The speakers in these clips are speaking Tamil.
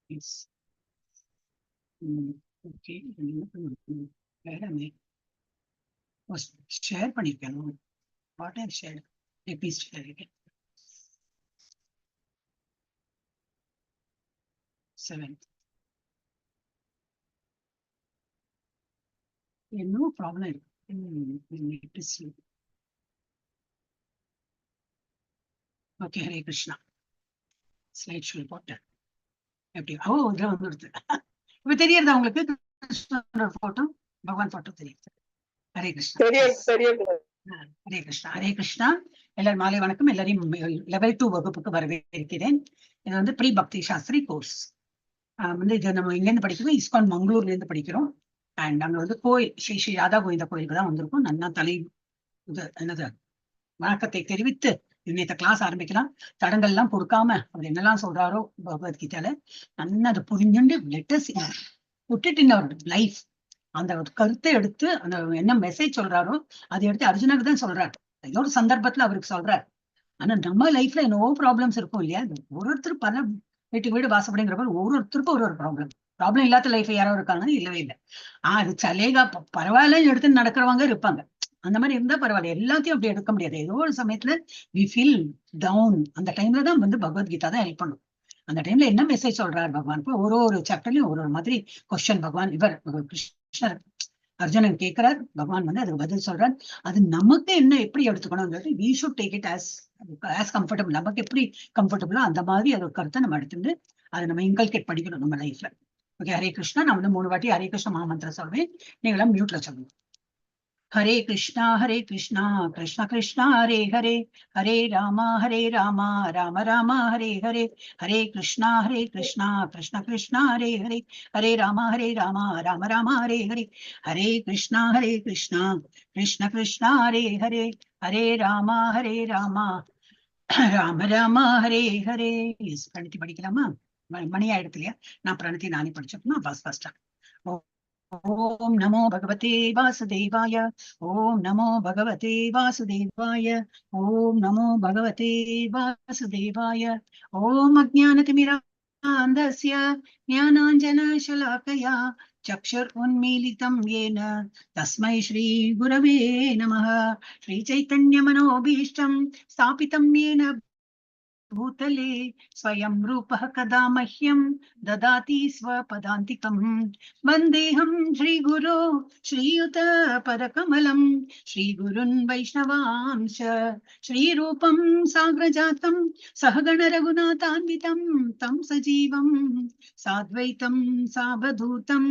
Yes. ஓகே. வேறமே ஷேர் பண்ணிருக்கேன். What I share please share it. 7. No problem இருக்கு. Okay, Hare Krishna. Slide show போட்டேன். எப்படி இதெல்லாம் வந்துடுது. இப்ப தெரியறதா உங்களுக்கு கிருஷ்ணனோட போட்டோ, பகவான் போட்டோ தெரியுது. ஹரே கிருஷ்ணா. ஹரே கிருஷ்ணா. ஹரே கிருஷ்ணா. எல்லாரும் மாலை வணக்கம். எல்லாரையும் லெவல் 2 வகுப்புக்கு வரவேற்கிறேன். இது வந்து ப்ரீ பக்தி சாஸ்திரி கோர்ஸ். இது நம்ம இங்கேருந்து படிக்கிறோம், இஸ்கான் மங்களூர்ல இருந்து படிக்கிறோம். அண்ட் அங்க வந்து கோயில் ஸ்ரீ ஸ்ரீ ராதா கோவிந்த கோயிலுக்கு தான் வந்திருக்கும். நன்னா என்னது வணக்கத்தை தெரிவித்து இன்னைத்த கிளாஸ் ஆரம்பிக்கலாம். தடங்கள்லாம் கொடுக்காம அவர் என்னெல்லாம் சொல்றாரோ பகவத்கீதையில நன்னா அதை புரிஞ்சுண்டு let's put it in our life. அந்த கருத்தை எடுத்து அந்த என்ன மெசேஜ் சொல்றாரோ அதை எடுத்து அர்ஜுனுக்கு தான் சொல்றாரு. ஏதோ ஒரு சந்தர்ப்பத்துல அவருக்கு சொல்றாரு. ஆனா நம்ம லைஃப்ல என்னவோ ப்ராப்ளம்ஸ் இருக்கும் இல்லையா? ஒருத்தர் பல வீட்டுக்கு வீடு வாசப்படுங்கிறப்ப ஒருத்தருக்கும் ஒரு ப்ராப்ளம் இல்லாத லைஃப் யாரோ இருக்காங்கன்னு இல்லவே இல்லை. அது சலேகா பரவாயில்ல எடுத்து நடக்கிறவங்க இருப்பாங்க. அந்த மாதிரி இருந்தா பரவாயில்ல. எல்லாத்தையும் அப்படி எடுக்க முடியாது. ஏதோ ஒரு சமயத்துல வி ஃபீல் டவுன். அந்த டைம்ல தான் வந்து பகவத்கீதா தான் ஹெல்ப் பண்ணும். அந்த டைம்ல என்ன மெசேஜ் சொல்றாரு பகவான்? ஒரு சாப்டர்லயும் ஒரு மாதிரி கொஸ்டின் பகவான் கிருஷ்ணர் அர்ஜுனன் கேட்கிறார். பகவான் வந்து அதுக்கு பதில் சொல்றார். அது நமக்கு என்ன எப்படி எடுத்துக்கணும்ன்றது we should take it as comfortable. நமக்கு எப்படி கம்ஃபர்டபுளோ அந்த மாதிரி அது கருத்தை நம்ம எடுத்துட்டு அதை நம்ம இன்கல்கேட் படிக்கணும் நம்ம லைஃப்ல. ஓகே, ஹரே கிருஷ்ணா. நான் வந்து 3 வாட்டி ஹரே கிருஷ்ண மகாமந்திரம் சொல்வேன். நீங்களாம் மியூட்ல சொல்லுங்க. ஹரே கிருஷ்ணா கிருஷ்ண கிருஷ்ணா ஹரே ஹரே, ஹரே ராமா ராம ராம ஹரே ஹரே, ஹரே கிருஷ்ணா கிருஷ்ண கிருஷ்ணா ஹரே ஹரே, ஹரே ராம ராம ராம ஹரே ஹரே, ஹரே கிருஷ்ணா கிருஷ்ண கிருஷ்ணா ஹரே ஹரே, ஹரே ராம ராம ராம ஹரே ஹரே. பிரணத்தி படிக்கலாமா? மணி ஆயிடுது இல்லையா? நான் பிரணத்தி நானே படிச்சோம்னா ஃபர்ஸ்டா. ஓம் நமோ பகவதே வாசுதேவாய, ஓம் நமோ பகவதே வாசுதேவாய, ஓம் நமோ பகவதே வாசுதேவாய. ஓம் அஜ்ஞானதிமிராந்தஸ்ய ஞானாஞ்சனசலாக்கயா चक्षुरुन्मीलितं येन तस्मै श्री गुरवे नमः. श्रीचैतन्यमनोभीष्टं स्थापितं येन भूतले स्वयं रूपः कदा मह्यं ददाति स्वपदान्तिकम्. वन्देऽहं श्रीगुरो श्रीयुतपदकमलं, श्रीगुरुन् वैष्णवांश, श्रीरूपं साग्रजातं सहगण रघुनाथान्वितं तं सजीवं साद्वैतं सावधूतं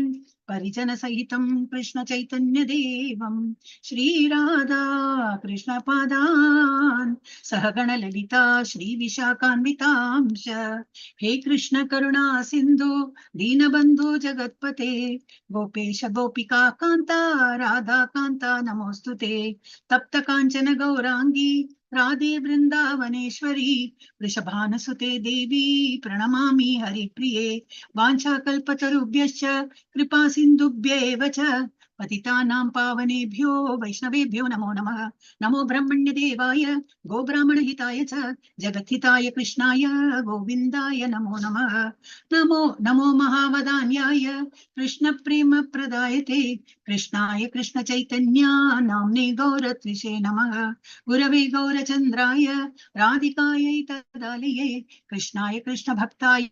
परिजन सहितं कृष्ण चैतन्य देवं श्रीराधा कृष्ण पादान् सहगण ललिता श्री विशाखान्वितांश. हे कृष्ण करुणा सिंधु दीनबंधु जगत्पते, गोपेश गोपिका कांता राधा कांता नमोस्तुते. तप्त कांचन गौरांगी राधे वृंदावनेश्वरी, वृषभानुसुते देवी प्रणमामि हरिप्रिये. वाञ्छाकल्पतरुभ्यश्च कृपा सिन्धुभ्येव च पतितानां पावनेभ्यो वैष्णवेभ्यो नमो नमः. नमो ब्रह्मण्य देवाय गोब्राह्मण हिताय च जगद्हिताय कृष्णाय गोविन्दाय नमो नमः. नमो नमो महावदान्याय कृष्ण प्रेम प्रदायते, कृष्णाय कृष्ण चैतन्य नाम्ने गौरत्विषे नमः. गुरवे गौरचन्द्राय राधिकायै तदालये, कृष्णाय कृष्ण भक्ताय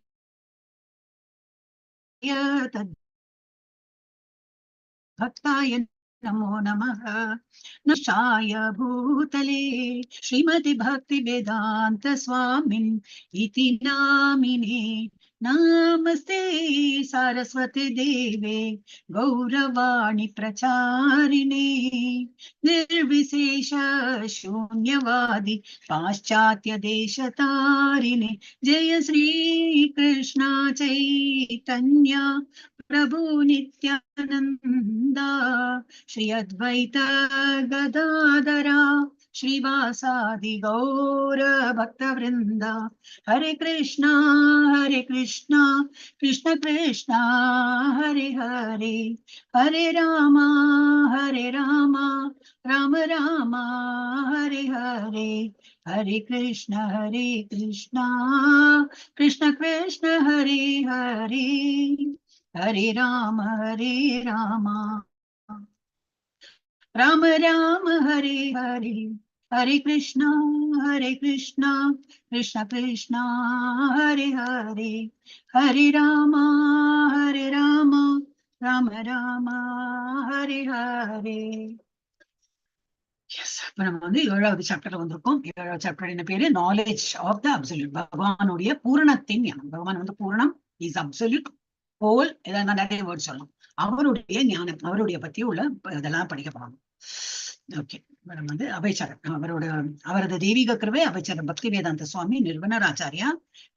भक्ताय नमो नमः. नशाय भूतले श्रीमति भक्ति वेदांत स्वामिन् इति नामिने नमस्ते सरस्वती देवे गौरवाणी प्रचारिणे निर्विशेष शून्यवादी पाश्चात्य देश तारिणे जय श्री कृष्ण चैतन्य प्रभु नित्यानंदा श्री अद्वैत गदाधरा श्रीवासादि गौर भक्त वृंदा हरे कृष्णा कृष्ण कृष्णा हरे हरे हरे राम राम राम हरे हरे हरे कृष्ण कृष्ण कृष्ण हरे हरे हरे राम राम राम हरे हरे हरे कृष्णा कृष्ण कृष्णा हरे हरे हरे राम राम राम हरे हरे. இப்ப நம்ம வந்து 7வது சாப்டர்ல வந்திருக்கோம். 7வது சாப்டர் என்ன பேரு? Knowledge of the absolute. பகவானுடைய பூரணத்தின் ஞானம். பகவான் வந்து பூரணம், இஸ் அப்சல்யூட், ஹோல், இதெல்லாம் நிறைய வேர்ட் சொல்லலாம். அவருடைய ஞானம், அவருடைய பத்தி உள்ள இதெல்லாம் படிக்க போறோம். ஓகே, நம்ம வந்து அபயச்சரம், அவரது தெய்வீக கிருபை அபயச்சரம் பக்தி வேதாந்த சுவாமி நிர்வனராச்சாரியா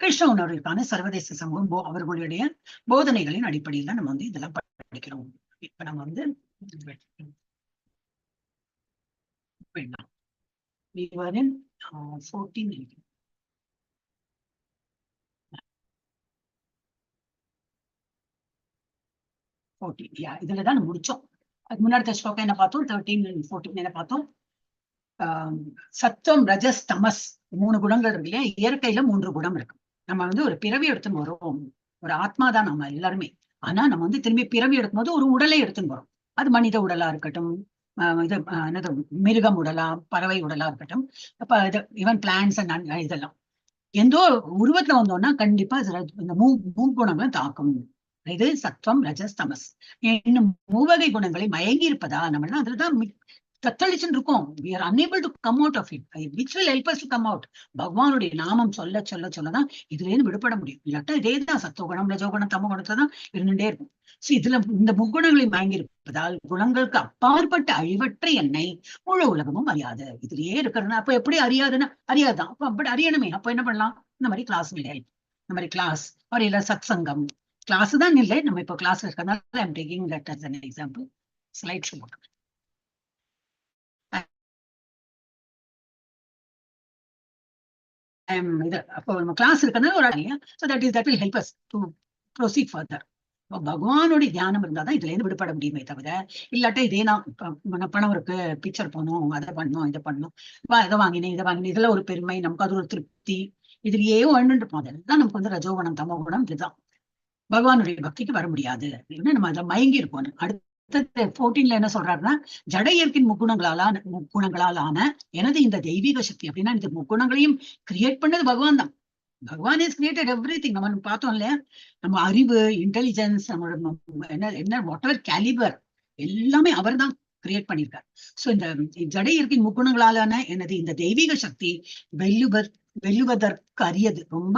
கிருஷ்ண உணர்வுக்கான சர்வதேச சமூகம் அவர்களுடைய போதனைகளின் அடிப்படையில நம்ம வந்து இதெல்லாம் படிக்கிறோம். இப்ப நம்ம வந்து we were in 14. இதுலதான் முடிச்சோம். அதுக்கு முன்னாடி ஸ்லோகம் என்ன பார்த்தோம்? 13 and 14 என்ன பார்த்தோம்? சத்துவம், ரஜஸ், தமஸ் 3 குணங்கள் இருக்கு இல்லையா? இயற்கையில 3 குணம் இருக்கு. நம்ம வந்து ஒரு பிறவி எடுத்துன்னு வரோம், ஒரு ஆத்மாதான் நம்ம எல்லாருமே. ஆனா நம்ம வந்து திரும்பி பிறவி எடுக்கும்போது ஒரு உடலை எடுத்துன்னு வரோம். அது மனித உடலா இருக்கட்டும், இது என்னது மிருகம் உடலா, பறவை உடலா இருக்கட்டும், அப்ப இது ஈவன் பிளான்ஸ் அண்ட் இதெல்லாம் எந்தோ உருவத்துல வந்தோம்னா கண்டிப்பா இந்த மூகுணங்களும் தாக்கும். இது சத்வம், ரஜஸ், தமஸ் என்னும் மூவகை குணங்களை மயங்கி இருப்பதா நம்ம அதுலதான் தத்தளிச்சுட்டு இருக்கோம். we are unable to come out of it, which will help us to come out. பகவானுடைய நாமம் சொல்ல சொல்ல சொல்லதான் இதுல இருந்து விடுபட முடியும். இல்லாட்டா இதேதான் சத்துவகுணம், ரஜோகுணம், தமோ குணத்துலதான் இருந்துட்டே இருக்கும். சோ இதுல இந்த முக்குணங்களை மயங்கி இருப்பதால் குணங்களுக்கு அப்பாற்பட்ட அழிவற்ற என்னை முழு உலகமும் அறியாது. இதுலயே இருக்கிறதுனா அப்ப எப்படி அறியாதுன்னா அறியாதுதான். அப்ப அப்படி அறியணுமே. அப்ப என்ன பண்ணலாம்? இந்த மாதிரி கிளாஸ் ஹெல்ப், இந்த மாதிரி கிளாஸ் ஒரு இல்ல சத் சங்கம் கிளாஸ் தான் இல்லை. நம்ம இப்போ கிளாஸ் இருக்கிறதுனால I'm taking that as an example. Slide show போட்டு இது அப்போ நம்ம கிளாஸ் இருக்கிறதுனால ஒரு so that will help us to proceed further. பகவானுடைய தியானம் இருந்தாதான் இதுல இருந்து விடுபட முடியுமே தவிர இல்லாட்ட இதே நான் பணம் இருக்கு, பிக்சர் போகணும், அதை பண்ணணும், இதை பண்ணணும், இதை வாங்கினேன், இதை வாங்கினேன், இதுல ஒரு பெருமை, நமக்கு அது ஒரு திருப்தி, இதுலயே வாழ்ந்துட்டு இருப்போம். அதெல்லாம் நமக்கு வந்து ரஜோகுணம், தமோ குணம், இதுதான் பகவானுடைய பக்திக்கு வர முடியாது. நம்ம அதுல மயங்கி இருப்போம். அடுத்த 14ல என்ன சொல்றாருன்னா, ஜட இயற்கையின் முக்குணங்களாலான எனது இந்த தெய்வீக சக்தி அப்படின்னா இந்த முக்குணங்களையும் கிரியேட் பண்ணது பகவான் தான். பகவான் இஸ் கிரியேட்டட் எவ்ரிதிங். நம்ம பார்த்தோம் இல்லையா? நம்ம அறிவு, இன்டெலிஜென்ஸ், நம்மளோட என்ன வாட் எவர் கேலிபர் எல்லாமே அவர் தான் கிரியேட் பண்ணியிருக்கார். சோ இந்த ஜட இயற்கையின் முக்குணங்களாலான எனது இந்த தெய்வீக சக்தி வெல்லுவதற்கு அரியது, ரொம்ப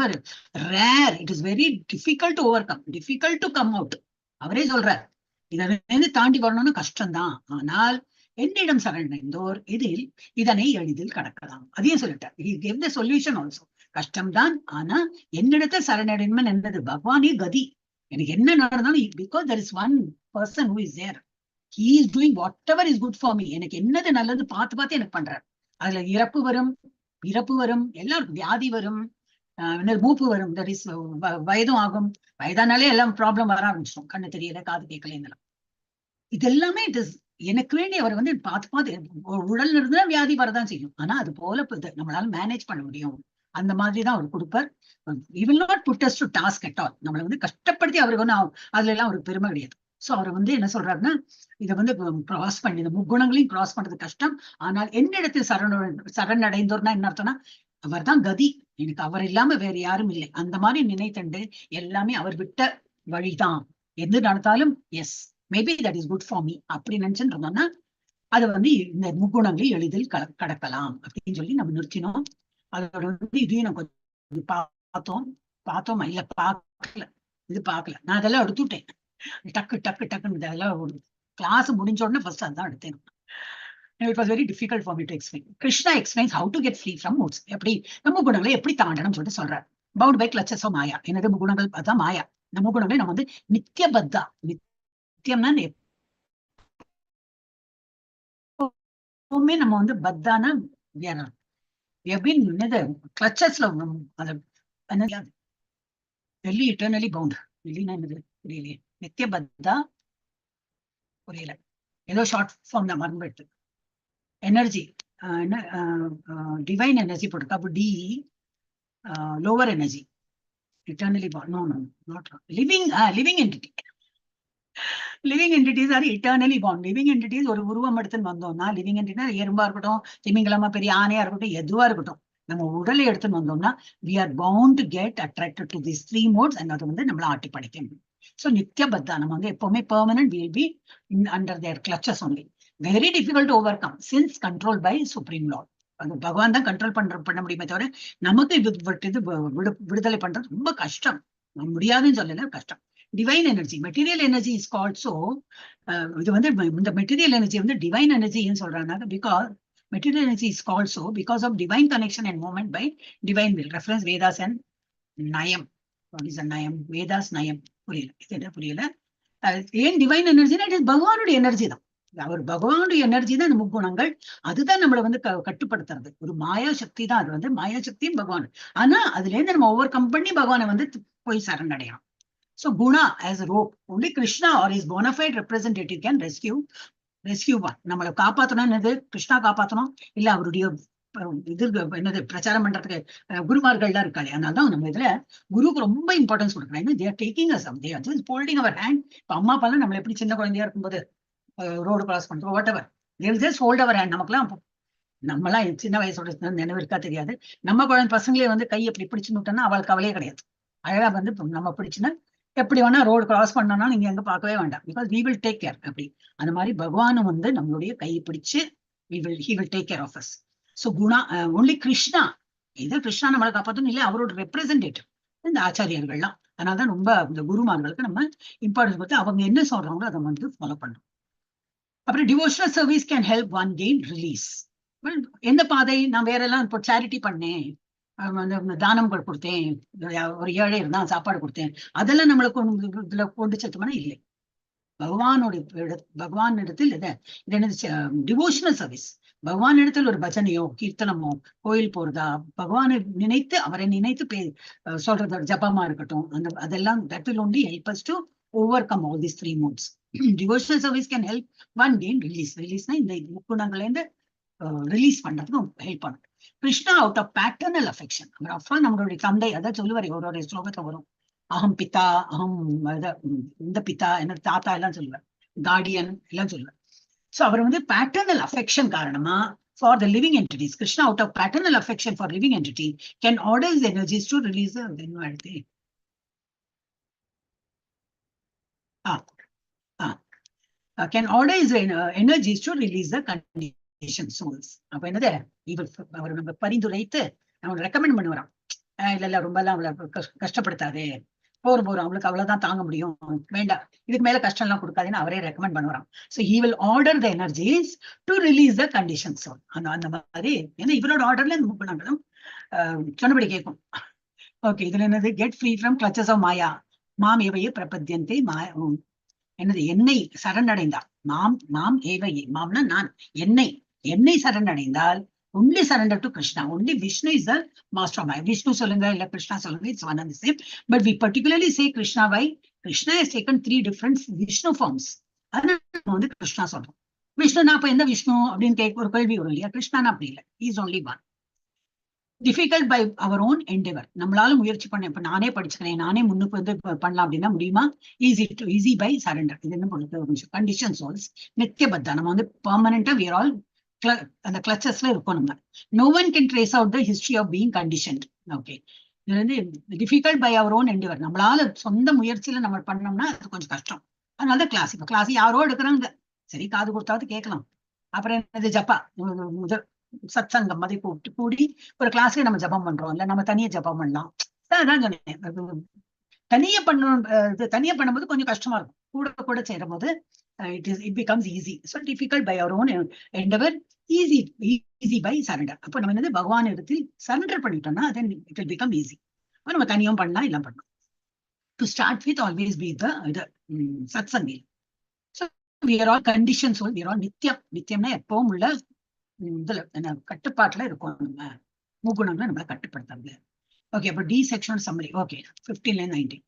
rare. It is very difficult to over come, difficult to come out. அவரே சொல்றார், இதை தாண்டி வரணும்னு கஷ்டம்தான், ஆனால் என்னிடம் சரணடைந்தோர் இதில் இதனை எளிதில் கடக்கலாம். அதையும் சொல்லிட்டார். he gave the solution also. கஷ்டம்தான், ஆனா என்னிடத்தை சரணடைமை என்னது? பகவானே கதி. எனக்கு என்ன நடந்தாலும் because there is one person who is there, he is doing whatever is good for me. எனக்கு என்னது நல்லது பார்த்து எனக்கு பண்றார். அதுல இறப்பு வரும், எல்லாருக்கும் வியாதி வரும், மூப்பு வரும், வயதும் ஆகும். வயதானாலே எல்லாம் ப்ராப்ளம் வர ஆரம்பிச்சிடும். கண்ணு தெரியல, காது கேட்கல, இதெல்லாமே இட் இஸ் எனக்கு வேண்டிய. அவர் வந்து பார்த்து உடல் இருந்தா வியாதி வரதான் செய்யும். ஆனா அது போல நம்மளால மேனேஜ் பண்ண முடியும். அந்த மாதிரிதான் அவர் கொடுப்பார். he will not put us to task at all. நம்மளை வந்து கஷ்டப்படுத்தி அவருக்கு வந்து அதுல எல்லாம் ஒரு பெருமை கிடையாது. சோ அவர் வந்து என்ன சொல்றாருன்னா, இதை வந்து கிராஸ் பண்ணி இந்த முக்குணங்களையும் கிராஸ் பண்றது கஷ்டம், ஆனால் என்னிடத்தில் சரணடைந்தோர்னா என்ன அர்த்தம்னா அவர் தான் கதி, எனக்கு அவர் இல்லாம வேற யாரும் இல்லை. அந்த மாதிரி நினைத்தண்டு எல்லாமே அவர் விட்ட வழிதான், எது நடந்தாலும் yes maybe that is good for me அப்படி நினைச்சுட்டு இருந்தோம்னா அதை வந்து இந்த முக்குணங்களை எளிதில் கடக்கலாம் அப்படின்னு சொல்லி நம்ம நிறுத்தினோம். அதோட வந்து இதையும் நம்ம கொஞ்சம் பார்த்தோமா இல்ல இது பார்க்கல, நான் அதெல்லாம் எடுத்துட்டேன். டக்கு டக்கு டக்குன்னு அதெல்லாம் கிளாஸ் முடிஞ்ச உடனே ஃபர்ஸ்ட் அதான் எடுத்தேன். It was very difficult for me to explain. Krishna explains how to get free from moods. எப்படி நம்ம குணங்களை எப்படி தாண்டணும் சொல்லிட்டு சொல்றாரு. பவுண்ட் பை கிளச்சஸ் ஆஃப் மாயா. எனது குணங்கள் அதான் மாயா. நம்ம குணங்களை நம்ம வந்து நித்தியபத்தா, நித்தியம்னா எப்பவுமே நம்ம வந்து பத்தான கிளச்சஸ்ல வெள்ளி இட்டர்னலி பவுண்ட். வெள்ளினா என்னது புரியலையே. நித்தியபத்தா புரியல, ஏதோ ஷார்ட் ஃபார்ம் நான் மறந்துட்டு. எனர்ஜி டிவைன் எனர்ஜி போட்டிருக்கா. அப்போ the lower energy eternally born. No, not living entity. Living entities are eternally born. Living entities ஒரு உருவம் எடுத்துன்னு வந்தோம்னா, லிவிங் என்டிட்டினா எறும்பா இருக்கட்டும், திமிங்கலமா பெரிய ஆணையா இருக்கட்டும், எதுவா இருக்கட்டும், நம்ம உடலை எடுத்துன்னு வந்தோம்னா we are bound to get attracted to these three modes and அது வந்து நம்மள ஆட்டி படைக்கணும். ஸோ நித்தியபத்தா நம்ம வந்து எப்பவுமே permanent will be under their clutches only. Very difficult to overcome since control by supreme lord. அது பகவான் தான் கண்ட்ரோல் பண்ண முடியுமே தவிர நமக்கு இது விடுதலை பண்றது ரொம்ப கஷ்டம். முடியாதுன்னு சொல்லல, கஷ்டம். Divine energy, material energy is also, இது வந்து இந்த மெட்டீரியல் எனர்ஜி வந்து டிவைன் எனர்ஜின்னு சொல்றாங்க. Because material energy is also because of divine connection and movement by divine will. Reference Vedas and நயம். நயம் வேதாஸ் நயம். புரியல, இது என்ன புரியல. ஏன் டிவைன் எனர்ஜினா இட் இஸ் பகவானுடைய எனர்ஜி தான். அவர் பகவானுடைய எனர்ஜி தான் முக்குணங்கள். அதுதான் நம்மளை வந்து கட்டுப்படுத்துறது. ஒரு மாயா சக்தி தான் அது, வந்து மாயா சக்தியும் பகவான். ஆனா அதுல இருந்து நம்ம ஓவர் கம் பண்ணி பகவானை வந்து போய் சரணடையணும். So Guna as a rope, only Krishna or his bona fide representative can rescue one. நம்மளை காப்பாற்றணும், என்னது கிருஷ்ணா காப்பாற்றணும், இல்ல அவருடைய இது என்னது பிரச்சாரம் பண்றதுக்கு குருமார்கள்லாம் இருக்காளே. அதனாலதான் நம்ம இதுல குருக்கு ரொம்ப இம்பார்ட்டன்ஸ் கொடுக்குறேன். they are taking us up, they are just holding our hand. இப்ப அம்மா அப்பாலாம் நம்மள எப்படி சின்ன குழந்தையா இருக்கும்போது ரோடு கிராஸ் பண்றோம், what ever, they will just hold our hand. நமக்குலாம் நம்மலாம் சின்ன வயசோட நினைவு இருக்கா தெரியாது. நம்ம குழந்தை பசங்களே வந்து கை எப்படி பிடிச்சுன்னு விட்டோம்னா அவளுக்கு கவலையே கிடையாது. அழகா வந்து நம்ம பிடிச்சுன்னா எப்படி வேணா ரோடு கிராஸ் பண்ணோம்னா நீங்க எங்க பார்க்கவே வேண்டாம். Because we will take care. அப்படி அந்த மாதிரி பகவானும் வந்து நம்மளுடைய கையை பிடிச்சு he will take care of us. So Guna only Krishna, இது கிருஷ்ணா நம்மளை காப்பாற்றணும், இல்லை அவரோட ரெப்ரசன்டேட்டிவ் இந்த ஆச்சாரியர்கள்லாம். அதனாலதான் ரொம்ப இந்த குருமார்களுக்கு நம்ம இம்பார்ட்டன்ஸ் கொடுத்து அவங்க என்ன சொல்றாங்களோ அதை வந்து ஃபாலோ பண்ணணும். அப்புறம் devotional service can help one gain release. எந்த பாதை, நான் வேற எல்லாம் இப்போ சேரிட்டி பண்ணேன், தானங்கள் கொடுத்தேன், ஒரு ஏழை இருந்தா சாப்பாடு கொடுத்தேன், அதெல்லாம் நம்மளை இதுல கொண்டு செலுத்தமான இல்லை. பகவான் இடத்தில் இது என்னது டிவோஷனல் சர்வீஸ். பகவான் இடத்தில் ஒரு பஜனையோ கீர்த்தனமோ கோயில் போறதா, பகவானை நினைத்து அவரை நினைத்து சொல்றது ஜபமா இருக்கட்டும், அதெல்லாம் that will only help us to overcome all these three modes. Devotional service can help one gain release. Release-na இந்த முக்குணங்கள்ல இருந்து ரிலீஸ் பண்றதுக்கு ஹெல்ப் பண்ணும். Krishna out of paternal affection, நம்மளுடைய தந்தை, அதான் சொல்லுவாரு ஒரு ஸ்லோகத்துல வரும், அகம் பிதா, அகம் இந்த பிதா, என்னோட தாத்தா எல்லாம் சொல்லுவார், கார்டியன் எல்லாம் சொல்லுவார். சோ அவர் வந்து பேட்டர்னல் அஃபெக்ஷன் காரணமா for the living entities, Krishna out of paternal affection for living entity can order his energies to release the can order his energies to release the conditioned souls. அப்ப என்னது அவர் நம்ம பரிந்துரைத்து அவங்களை ரெக்கமெண்ட் பண்ணுவாராம். இல்ல ரொம்ப எல்லாம் அவளை கஷ்டப்படுத்தாதே, போறோம் அவங்களுக்கு அவ்வளவுதான் தாங்க முடியும், வேண்டாம் இதுக்கு மேல கஷ்டம் எல்லாம் கொடுக்காதுன்னு அவரே recommend பண்ணுவாராம். So he will order the energies to release the conditioned soul. அந்த மாதிரி ஏன்னா இவரோட ஆர்டர்ல இந்த முக்குணங்களும் சொன்னபடி கேட்கும். ஓகே, இதுல என்னது get free from clutches of maya, மாம் ஏவையே பிரபத்தியந்தை என்னது என்னை சரணடைந்தால், மாம் ஏவையே, மாம்னா நான், என்னை சரணடைந்தால், only surrender to Krishna. Only Vishnu is the master of Maya. Vishnu சொல்லுங்க இல்ல கிருஷ்ணா சொல்லுங்க, it's one and the same. But we particularly say Krishna. Why? Krishna has taken 3 different Vishnu forms. அதனால நம்ம வந்து கிருஷ்ணா சொல்றோம். விஷ்ணுனா அப்ப எந்த விஷ்ணு அப்படின்னு ஒரு கேள்வி வரும் இல்லையா? கிருஷ்ணானா அப்படி இல்லை, he is only one. Difficult by our own endeavor. நம்மளால முயற்சி பண்ண, இப்ப நானே படிச்சுக்கிறேன், நானே முன்னுக்கு வந்து பண்ணலாம் அப்படின்னா முடியுமா? easy by surrender. இது என்ன பொறுத்த கண்டிஷன் சோல்ஸ் நித்தியபத்தா, நம்ம வந்து பெர்மனண்டா we are all அந்த கிளச்சஸ்ல இருக்கும். நம்ம no one can trace out the history of being conditioned. Okay, இது வந்து difficult by our own endeavour. நம்மளால சொந்த முயற்சியில நம்ம பண்ணோம்னா அது கொஞ்சம் கஷ்டம். அதனாலதான் கிளாஸ், இப்ப கிளாஸ் யாரோ எடுக்கிறாங்க, சரி காது கொடுத்தாவது கேட்கலாம். அப்புறம் என்னது ஜப்பா, சத் சங்கம் மாதிரி கூடி ஒரு கிளாஸ்ல நம்ம ஜபம் பண்றோம், இல்ல நம்ம தனியா ஜபம் பண்ணலாம். அதான் சொன்னேன், தனியா பண்ணணும். தனியா பண்ணும்போது கொஞ்சம் கஷ்டமா இருக்கும். கூட கூட சேரும் போது it becomes easy. So difficult by our own endeavor, easy by surrender. அப்ப நம்ம என்னது பகவான் இடத்தில் சரண்டர் பண்ணிட்டோம்னா then it will become easy. அப்ப நம்ம தனியும் பண்ணலாம், எல்லாம் பண்ணலாம். To start with, always be the satsang. So we are all conditioned soul, we are all நித்தியம்னா எப்பவும் உள்ள இதுல கட்டுப்பாட்டுல இருக்கும். நம்ம முகுணங்களை நம்மள கட்டுப்படுத்தாங்க. ஓகே, அப்ப டி செக்ஷன் சம்மரி. ஓகே, 15-19.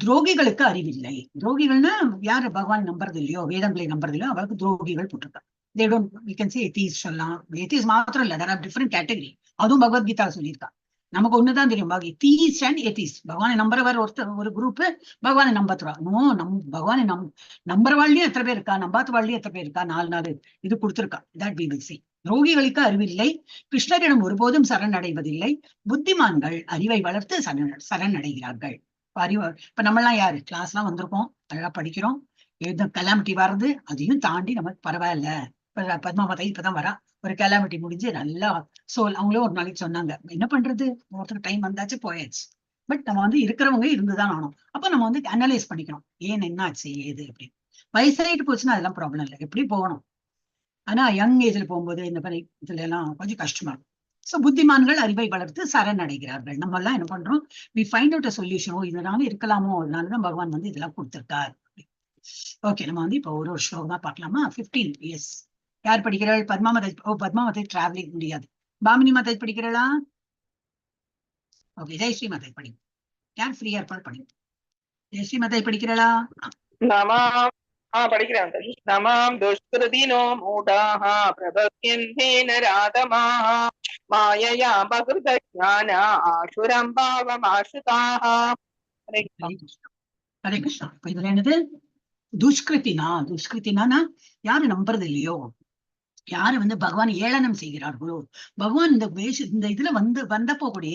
துரோகிகளுக்கு அறிவில்லை. துரோகிகள்னா யாரு பகவான் நம்புறது இல்லையோ, வேதங்களை நம்புறது இல்லையோ அவருக்கு துரோகிகள் போட்டிருக்காங்க. They don't, we can say atheist சொல்லலாம். atheist மாத்திரம் இல்ல, there are different category. அதுவும் பகவத்கீதா சொல்லியிருக்கா. நமக்கு ஒண்ணுதான் தெரியும், atheist and atheist. பகவானை நம்புறவர் ஒரு குரூப், பகவானை நம்பத்துறா. பகவானை நம்புறவாழ்லயும் எத்தனை பேர் இருக்கா, நம்பாதவாழ்லயும் எத்தனை பேர் இருக்கா, 4 இது கொடுத்திருக்கா. that we will see. துரோகிகளுக்கு அறிவில்லை, கிருஷ்ணரிடம் ஒருபோதும் சரணடைவதில்லை, புத்திமான்கள் அறிவை வளர்த்து சரணடைகிறார்கள். இப்ப நம்ம எல்லாம் யாரு கிளாஸ் எல்லாம் வந்திருக்கோம், அழகா படிக்கிறோம், கலாமிட்டி வர்றது, அதையும் தாண்டி நமக்கு பரவாயில்ல. பத்மாவதி இப்பதான் வரா, ஒரு கலாமிட்டி முடிஞ்சு நல்லா அவங்களும் ஒரு நாளைக்கு சொன்னாங்க, என்ன பண்றது, ஒருத்தருக்கு டைம் வந்தாச்சு போயாச்சு. பட் நம்ம இருக்கிறவங்க இருந்துதான் ஆனோம். அப்ப நம்ம அனலைஸ் பண்ணிக்கணும், ஏன் என்ன ஆச்சு ஏது அப்படின்னு. வயசாயிட்டு போச்சுன்னா அதெல்லாம் ப்ராப்ளம் இல்லை, எப்படி போகணும். ஆனா யங் ஏஜ்ல போகும்போது இந்த மாதிரி இதுல எல்லாம் கொஞ்சம் கஷ்டமா இருக்கும். சோ புத்திமான்கள் அறிவை வளர்த்து சரணடைகிறார்கள். நம்ம எல்லாம் என்ன பண்றோம், we find out a solution. இதனால இருக்கலாமோ, அதனாலதான் பகவான் இதெல்லாம் கொடுத்திருக்கார். ஓகே, நம்ம இப்போ ஒரு ஸ்லோகமா பார்க்கலாமா? 15. எஸ், யார் படிக்கிறாள்? பத்மாவதி. பத்மாவதி டிராவலிங் முடியாது. பாமினி மாதா படிக்கிறாளா? ஓகே, ஜெயஸ்ரீ மாதா படி. யார் ஃப்ரீயா இருப்பாள் படி. ஜெயஸ்ரீ மாதா படிக்கிறாளா? படிக்கிறேன். நமாம் துஷ்கிருதினோ மூடாஹ பிரபத்யந்தேன ராதமாஹ மாயயா பகுத ஞான ஆசுரம் பாவமாசுதாஹ. ஹரே கிருஷ்ணா. இப்ப இதுல என்னது துஷ்கிருத்தினா யாரு நம்புறது இல்லையோ, யாரு பகவான் ஏளனம் செய்கிறார்களோ, பகவான் இந்த இதுல வந்தப்போ கூடி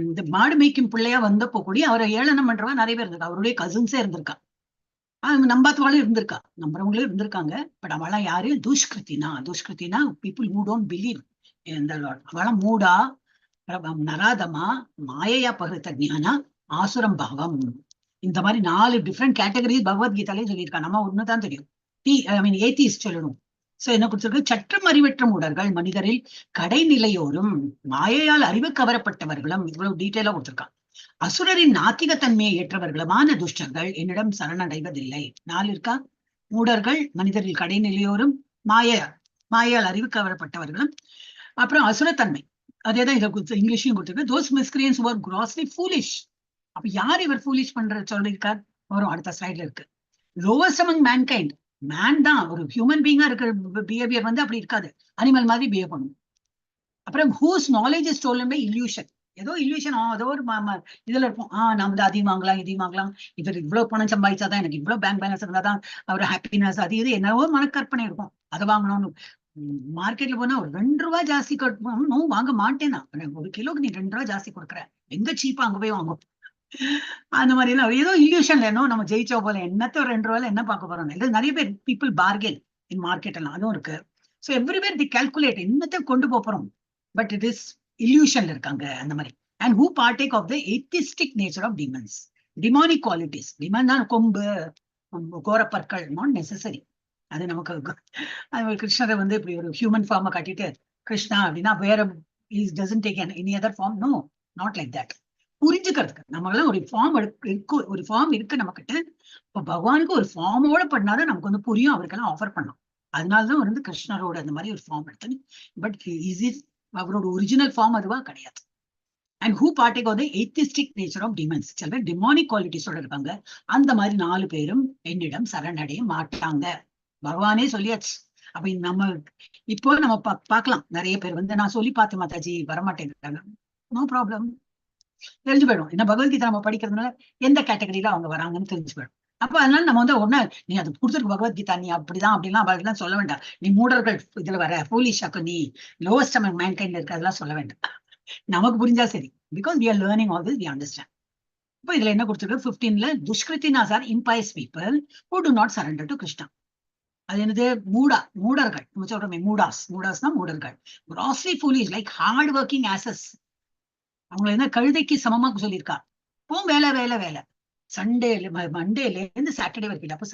இந்த மாடு மேய்க்கும் பிள்ளையா வந்தப்போ கூடி அவரை ஏளனம் பண்றவா நிறைய பேர் இருந்திருக்கா. அவருடைய கசின்ஸே இருந்திருக்கா, நம்பாதவாளும் இருந்திருக்கா, நம்புறவங்களும் இருந்திருக்காங்க. பட் அவளா யாரு? துஷ்கிருத்தினா people who don't believe in the Lord. அவளா மூடா, நராதமா, மாயையா பகுத்த ஞானா, ஆசுரம் பாவம். இந்த மாதிரி 4 டிஃப்ரெண்ட் கேட்டகரிஸ் பகவத்கீதாலே சொல்லியிருக்கா. நம்ம ஒண்ணுதான் தெரியும், ஏத்திஸ்ட் சொல்லணும். சோ என்ன கொடுத்திருக்கு? சற்றம் அறிவற்ற மூடர்கள், மனிதரில் கடைநிலையோரும், மாயையால் அறிவு கவரப்பட்டவர்களும், இவ்வளவு டீட்டெயிலா கொடுத்திருக்கான். அசுரரின் நாத்திகத்தன்மையை ஏற்றவர்களுமான துஷ்டர்கள் என்னிடம் சரணடைவதில்லை. 4 இருக்கா? மூடர்கள், மனிதரில் கடைநிலையோரும், மாயால் அறிவு கவரப்பட்டவர்களும், அப்புறம் அசுரத்தன்மை. அதேதான் இதை இங்கிலீஷையும் கொடுத்திருக்கு. those miscreants were grossly foolish. அப்ப யார் இவர் ஃபூலிஷ் பண்ற சொல்லியிருக்கார்? வரும் அடுத்த ஸ்லைட்ல இருக்கு. lowest among mankind, மேன் தான், ஒரு ஹியூமன் பீயிங்கா இருக்கிற பிஹேவியர் அப்படி இருக்காது, அனிமல் மாதிரி பிஹேவ் பண்ணும். அப்புறம் whose knowledge is stolen by illusion. ஏதோ இல்யூஷன், ஏதோ ஒரு இதுல இருக்கும், நம்ம அதையும் வாங்கலாம் இதையும் வாங்கலாம், இவர் இவ்வளவு பணம் சம்பாதிச்சாதான் எனக்கு இவ்வளவு பேங்க் பேலன்ஸ் இருந்தாதான் அவர் ஹாப்பினஸ், அது இது என்னவோ மனக்கற்பனை இருக்கும், அதை வாங்கணும்னு. மார்க்கெட்ல போனா ஒரு 2 ரூபாய் ஜாஸ்தி கட்டணும், வாங்க மாட்டேன்னா. 1 கிலோக்கு நீ 2 ரூபாய் ஜாஸ்தி கொடுக்குற, எங்க சீப்பா அங்க போய் வாங்கும். அந்த மாதிரி எல்லாம் ஏதோ இல்யூஷன்ல என்ன நம்ம ஜெயிச்சோ போல, என்னத்த ஒரு 2 ரூபாயில என்ன பார்க்க போறோம். இது நிறைய பேர் பீப்புள் பார்கென் இன் மார்க்கெட் எல்லாம், அதுவும் இருக்கு. ஸோ எவ்ரிவேர் தி கால்குலேட், என்னத்தை கொண்டு போறோம், பட் இட் இஸ் illusionல இருக்காங்க அந்த மாதிரி. And who partake of the atheistic nature of demons, demonic qualities. demon தான் கொம்பு, கோரப்பற்கள், not necessary. அது நமக்கு கிருஷ்ணரை இப்படி ஒரு ஹியூமன் ஃபார்மை கட்டிட்டு கிருஷ்ணா அப்படின்னா வேற doesn't take any other form. No, not like that. புரிஞ்சுக்கிறதுக்கு நம்மளாம் ஒரு ஃபார்ம் இருக்கு, ஒரு ஃபார்ம் இருக்கு நம்ம கிட்ட. இப்போ பகவானுக்கு ஒரு ஃபார்மோட பண்ணாதான் நமக்கு புரியும், அவருக்கெல்லாம் ஆஃபர் பண்ணலாம். அதனாலதான் கிருஷ்ணரோட அந்த மாதிரி ஒரு ஃபார்ம் எடுத்து. பட் அவரோட ஒரிஜினல் ஃபார்ம் அதுவா கிடையாது. And who partake of the atheistic nature of demons. சில பேர் demonic qualities-ஓட இருக்காங்க. அந்த மாதிரி 4 பேரும் என்னிடம் சரணடைய மாட்டாங்க. பகவானே சொல்லியாச்சு. அப்ப நம்ம இப்போ நம்ம பார்க்கலாம், நிறைய பேர் நான் சொல்லி பார்த்தேன் மாதாஜி வரமாட்டேங்கிறாங்க. நோ ப்ராப்ளம், தெரிஞ்சு போயிடும். ஏன்னா பகவத்கீதை நம்ம படிக்கிறதுனால எந்த கேட்டகரியில அவங்க வராங்கன்னு தெரிஞ்சு போயிடும். அப்ப அதனால நம்ம நீ அது கொடுத்துருக்கு பகவத்கீதா, நீ அப்படிதான் அப்படிலாம் அவர்கள்லாம் சொல்ல வேண்டாம். நீ மூடர்கள் இதுல வர ஃபூலிஷாக்கு, நீ லோவஸ்ட் அமங் மேன்கைண்ட்ல இருக்க, அதெல்லாம் சொல்ல வேண்டாம். நமக்கு புரிஞ்சா சரி, because we are learning all this, we understand. இப்போ இதுல என்ன கொடுத்திருக்கு? 15ல துஷ்கிருத்தினாஸ் R impious people who do not surrender to Krishna. அது என்னது? மூடர்கள். நம்ம சொல்றோமே மூடாஸ்னா மூடர்கள். grossly foolish, like hard working asses. அவங்களை கழுதைக்கு சமமா சொல்லியிருக்கா. வேலை வேலை வேலை. மண்டேல இருந்து சாட்டர்டே வரைக்கும். அப்ப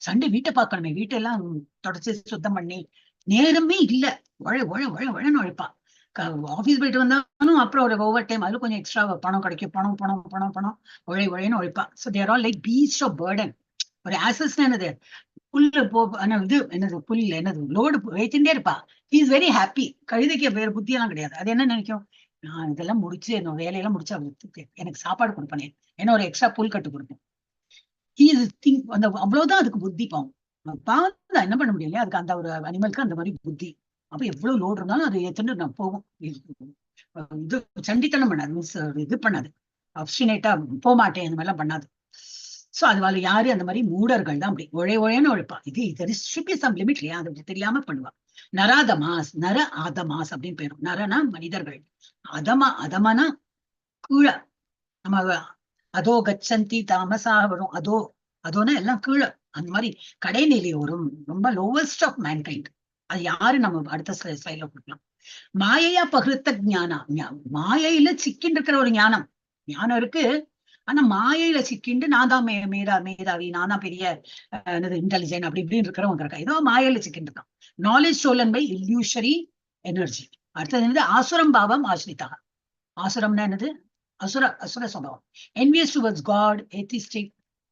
சண்டே வீட்டை பார்க்கணுமே, வீட்டெல்லாம் தொடச்சு சுத்தம் பண்ணி நேரமே இல்ல. உழன்னு உழைப்பா. ஆபீஸ் போயிட்டு வந்தாலும் அப்புறம் ஒரு ஓவர் டைம் அதுல கொஞ்சம் எக்ஸ்ட்ரா பணம் கிடைக்கும். பணம் உழைன்னு உழைப்பா. So they're all like beast of burden. ஒரு ஆசஸ் என்னது, புல்லு இது என்னது, புல்ல என்னது லோடு வைத்துட்டே இருப்பா. Is very happy. கழுதைக்கு வேற புத்தியெல்லாம் கிடையாது. அது என்ன நினைக்கும், நான் இதெல்லாம் முடிச்சு என்னோட வேலையெல்லாம் முடிச்சு அவருக்கு எனக்கு சாப்பாடு கொடுப்பேனே, என்ன ஒரு எக்ஸ்ட்ரா புல் கட்டு கொடுப்பேன். அந்த அவ்வளவுதான் அதுக்கு புத்தி. பாவம் என்ன பண்ண முடியல, அதுக்கு அந்த ஒரு அனிமலுக்கு அந்த மாதிரி புத்தி. அப்ப எவ்வளவு லோடு இருந்தாலும் அது எத்தனை நான் போகும். இது சண்டித்தனம் பண்ணாது, மீன்ஸ் இது பண்ணாது, அப்சினேட்டா போக மாட்டேன் அந்த மாதிரிலாம் பண்ணாது. சோ அது யாரு, அந்த மாதிரி மூடர்கள் தான் அப்படி உழைன்னு உழைப்பா. இது சம் லிமிட் இல்லையா, அது தெரியாம பண்ணுவா. நராதமாஸ், நர ஆதமாஸ் அப்படின்னு பேரும். நரனா மனிதர்கள், அதமான கீழ நம்ம அதோ கச்சந்தி தாமசாக வரும். அதோனா எல்லாம் கீழே, அந்த மாதிரி கடைநிலை வரும், ரொம்ப லோவஸ்ட் ஆஃப் மேன்கைண்ட். அது யாரு நம்ம அடுத்த ஸ்லைட்ல கொடுக்கலாம். மாயையா பகிர்த்த ஞானம், மாயையில சிக்கின்னு இருக்கிற ஒரு ஞானம் இருக்கு. ஆனா மாயையில சிக்கிண்டு நான் தான் மேதாவி, நான் தான் பெரிய இன்டெலிஜென்ட் அப்படி இப்படின்னு இருக்கிறவங்க இருக்கா. ஏதோ மாயையில சிக்கின்னு இருக்கான். Knowledge stolen by illusory energy. அடுத்தது என்னது, ஆசுரம் பாவம் ஆசிரிதா. ஆசுரம்னா என்னது, asura swabhavam, envious towards God, atheistic,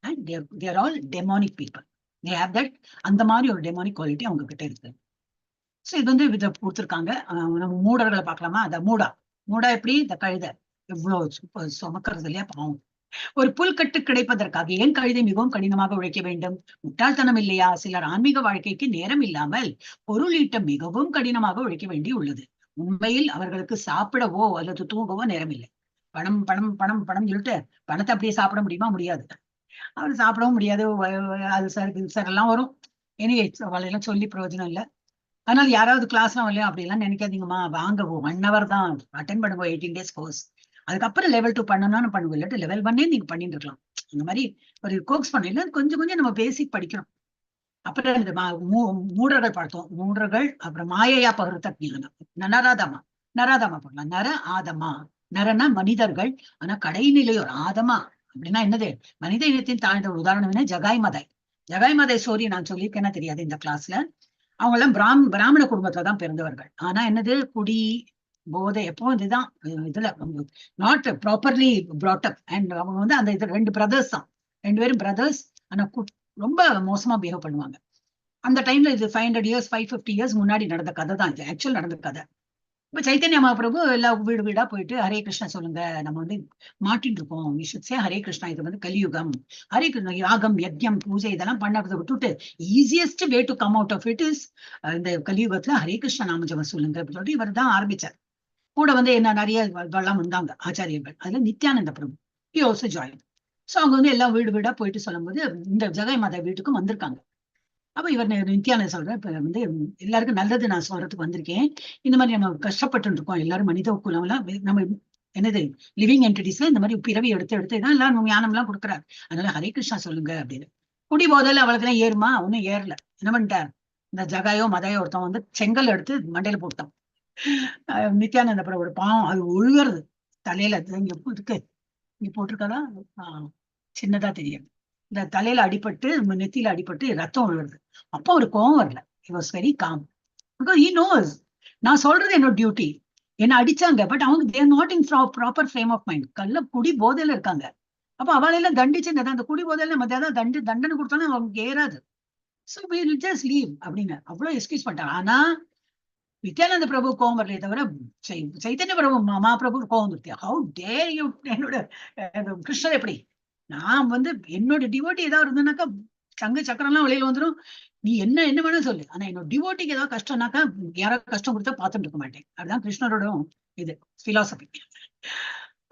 and they are all demonic people. They have that அந்த மாதிரி ஒரு demonic quality அவங்க கிட்ட இருக்கு. சோ இது இதை கொடுத்துருக்காங்க. நம்ம மூடர்களை பார்க்கலாமா. அந்த மூடா எப்படி, இந்த கழுதை எவ்வளவு சுமக்கிறது இல்லையா, பாவம். ஒரு புல்கட்டு கிடைப்பதற்காக ஏன் கழுதை மிகவும் கடினமாக உழைக்க வேண்டும்? முட்டாள்தனம் இல்லையா? சிலர் ஆன்மீக வாழ்க்கைக்கு நேரம் இல்லாமல் பொருள் ஈட்ட மிகவும் கடினமாக உழைக்க வேண்டி உள்ளது. உண்மையில் அவர்களுக்கு சாப்பிடவோ அல்லது தூங்கவோ நேரம் இல்லை. பணம் பணம் பணம் பணம் சொல்லிட்டு பணத்தை அப்படியே சாப்பிட முடியுமா? முடியாது. அவர் சாப்பிடவும் முடியாது. அது சார் எல்லாம் வரும். எனிவே அவளையெல்லாம் சொல்லி பிரயோஜனம் இல்லை. அதனால யாராவது கிளாஸ்லாம் வரலையா அப்படிலாம் நினைக்காதீங்கம்மா. வாங்க, 1 hour தான் அட்டென்ட் பண்ணுவோம், 18 days கோர்ஸ். அதுக்கப்புறம் level 2 பண்ணணும்னு பண்ணுவோம், இல்லாட்டி level 1 நீங்க பண்ணிட்டு இருக்கலாம். அந்த மாதிரி ஒரு கோர்ஸ் பண்ணல, கொஞ்சம் நம்ம பேசிக் படிக்கணும். அப்புறம் இந்த மூடர்கள் பார்த்தோம், மூடர்கள். அப்புறம் மாயையா பகிர்த்த ஞானம், நராதமா பண்ணலாம். நர ஆதமா, நரனா மனிதர்கள், ஆனா கடைநிலையோர் ஆதமா அப்படின்னா என்னது, மனித இனத்தின் தாழ்ந்த உதாரணம் என்ன, ஜகாய் மதை ஸ்டோரி நான் சொல்லியிருக்கேன்னா தெரியாது இந்த கிளாஸ்ல. அவங்க எல்லாம் பிராமண குடும்பத்துலதான் பிறந்தவர்கள். ஆனா என்னது, குடி போதை எப்பவும் இதுதான், இதுல not properly brought up. And அவங்க அந்த இது 2 பிரதர்ஸ் தான், 2 பேரும் பிரதர்ஸ். ஆனா ரொம்ப மோசமா பிஹேவ் பண்ணுவாங்க. அந்த டைம்ல இது 500 years 550 years முன்னாடி நடந்த கதை தான் இது, ஆக்சுவல் நடந்த கதை. இப்ப சைத்தன்ய மகாபிரபு எல்லா வீடா போயிட்டு ஹரே கிருஷ்ணா சொல்லுங்க, நம்ம மாட்டிட்டு இருக்கோம், we should say Hare Krishna, இது கலியுகம், ஹரே கிருஷ்ணா, யாகம் யஜ்யம் பூஜை இதெல்லாம் பண்ணதை விட்டுட்டு easiest way to come out of it is இந்த கலியுகத்துல ஹரே கிருஷ்ணா நாம ஜபம் சொல்லுங்க அப்படின்னு சொல்லிட்டு இவர் தான் ஆரம்பிச்சார். கூட என்ன நிறைய இதெல்லாம் வந்தாங்க ஆச்சாரியர்கள். அதுல நித்யானந்த பிரபு ஹி ஆல்சோ ஜாயின். சோ அவங்க எல்லாம் வீடா போயிட்டு சொல்லும் போது இந்த ஜெகை மாதா வீட்டுக்கும் வந்திருக்காங்க. அப்ப இவர் நித்யானந்த சொல்ற, இப்ப எல்லாருக்கும் நல்லது நான் சொல்றதுக்கு வந்திருக்கேன். இந்த மாதிரி நம்ம கஷ்டப்பட்டு இருக்கோம் எல்லாரும், மனித குலம்லாம் நம்ம என்னது லிவிங் என்டிட்டிஸ்ல இந்த மாதிரி பிறவி எடுத்து தான் எல்லாரும் ஞானம் எல்லாம் கொடுக்குறாரு. அதனால ஹரே கிருஷ்ணா சொல்லுங்க அப்படின்னு. குடி போதையில அவளுக்கு எல்லாம் ஏறுமா? ஒன்னும் ஏறல. என்ன பண்ணிட்டார், இந்த ஜகாயோ மதையோ ஒருத்தன் செங்கல் எடுத்து மண்டையில போட்டான். நித்யானந்த பிரபு பாவம், அது ஒழுகிறது தலையில இங்க இருக்கு, இங்க போட்டிருக்கதா சின்னதா தெரியாது, இந்த தலையில அடிபட்டு நெத்தியில அடிபட்டு ரத்தம் விழுறது. அப்போ ஒரு கோவம் வரல. he was very calm because he knows நான் சொல்றது என்னோட டியூட்டி. என்ன அடிச்சாங்க, பட் அவங்க they are not in proper frame of mind. குடி போதையில இருக்காங்க. அப்ப அவளெல்லாம் தண்டிச்சுங்க, அந்த குடி போதையில மத்தியாதான் தண்டனை கொடுத்தாலும் அவங்க ஏறாது. so we will just leave அப்படின்னு அவ்வளவு எக்ஸ்கியூஸ் பண்ணிட்டாங்க. ஆனா நித்யானந்த பிரபு கோவம் வரலையே தவிர சைத்தன்ய பிரபு மகாபிரபு கோவம் வந்துருத்தியா. ஹவு டேர் யூ, என்னோட கிருஷ்ணர் எப்படி, நான் என்னோட டிவோட்டி ஏதாவது இருந்ததுனாக்கா சங்கு சக்கரம் எல்லாம் வெளியில வந்துடும், நீ என்ன வேணா சொல்லு, ஆனா என்னோட டிவோட்டிக்கு ஏதாவது கஷ்டம்னாக்கா யாராவது கஷ்டம் கொடுத்தா பார்த்துட்டு இருக்க மாட்டேன். அதுதான் கிருஷ்ணரோட இது பிலாசபி.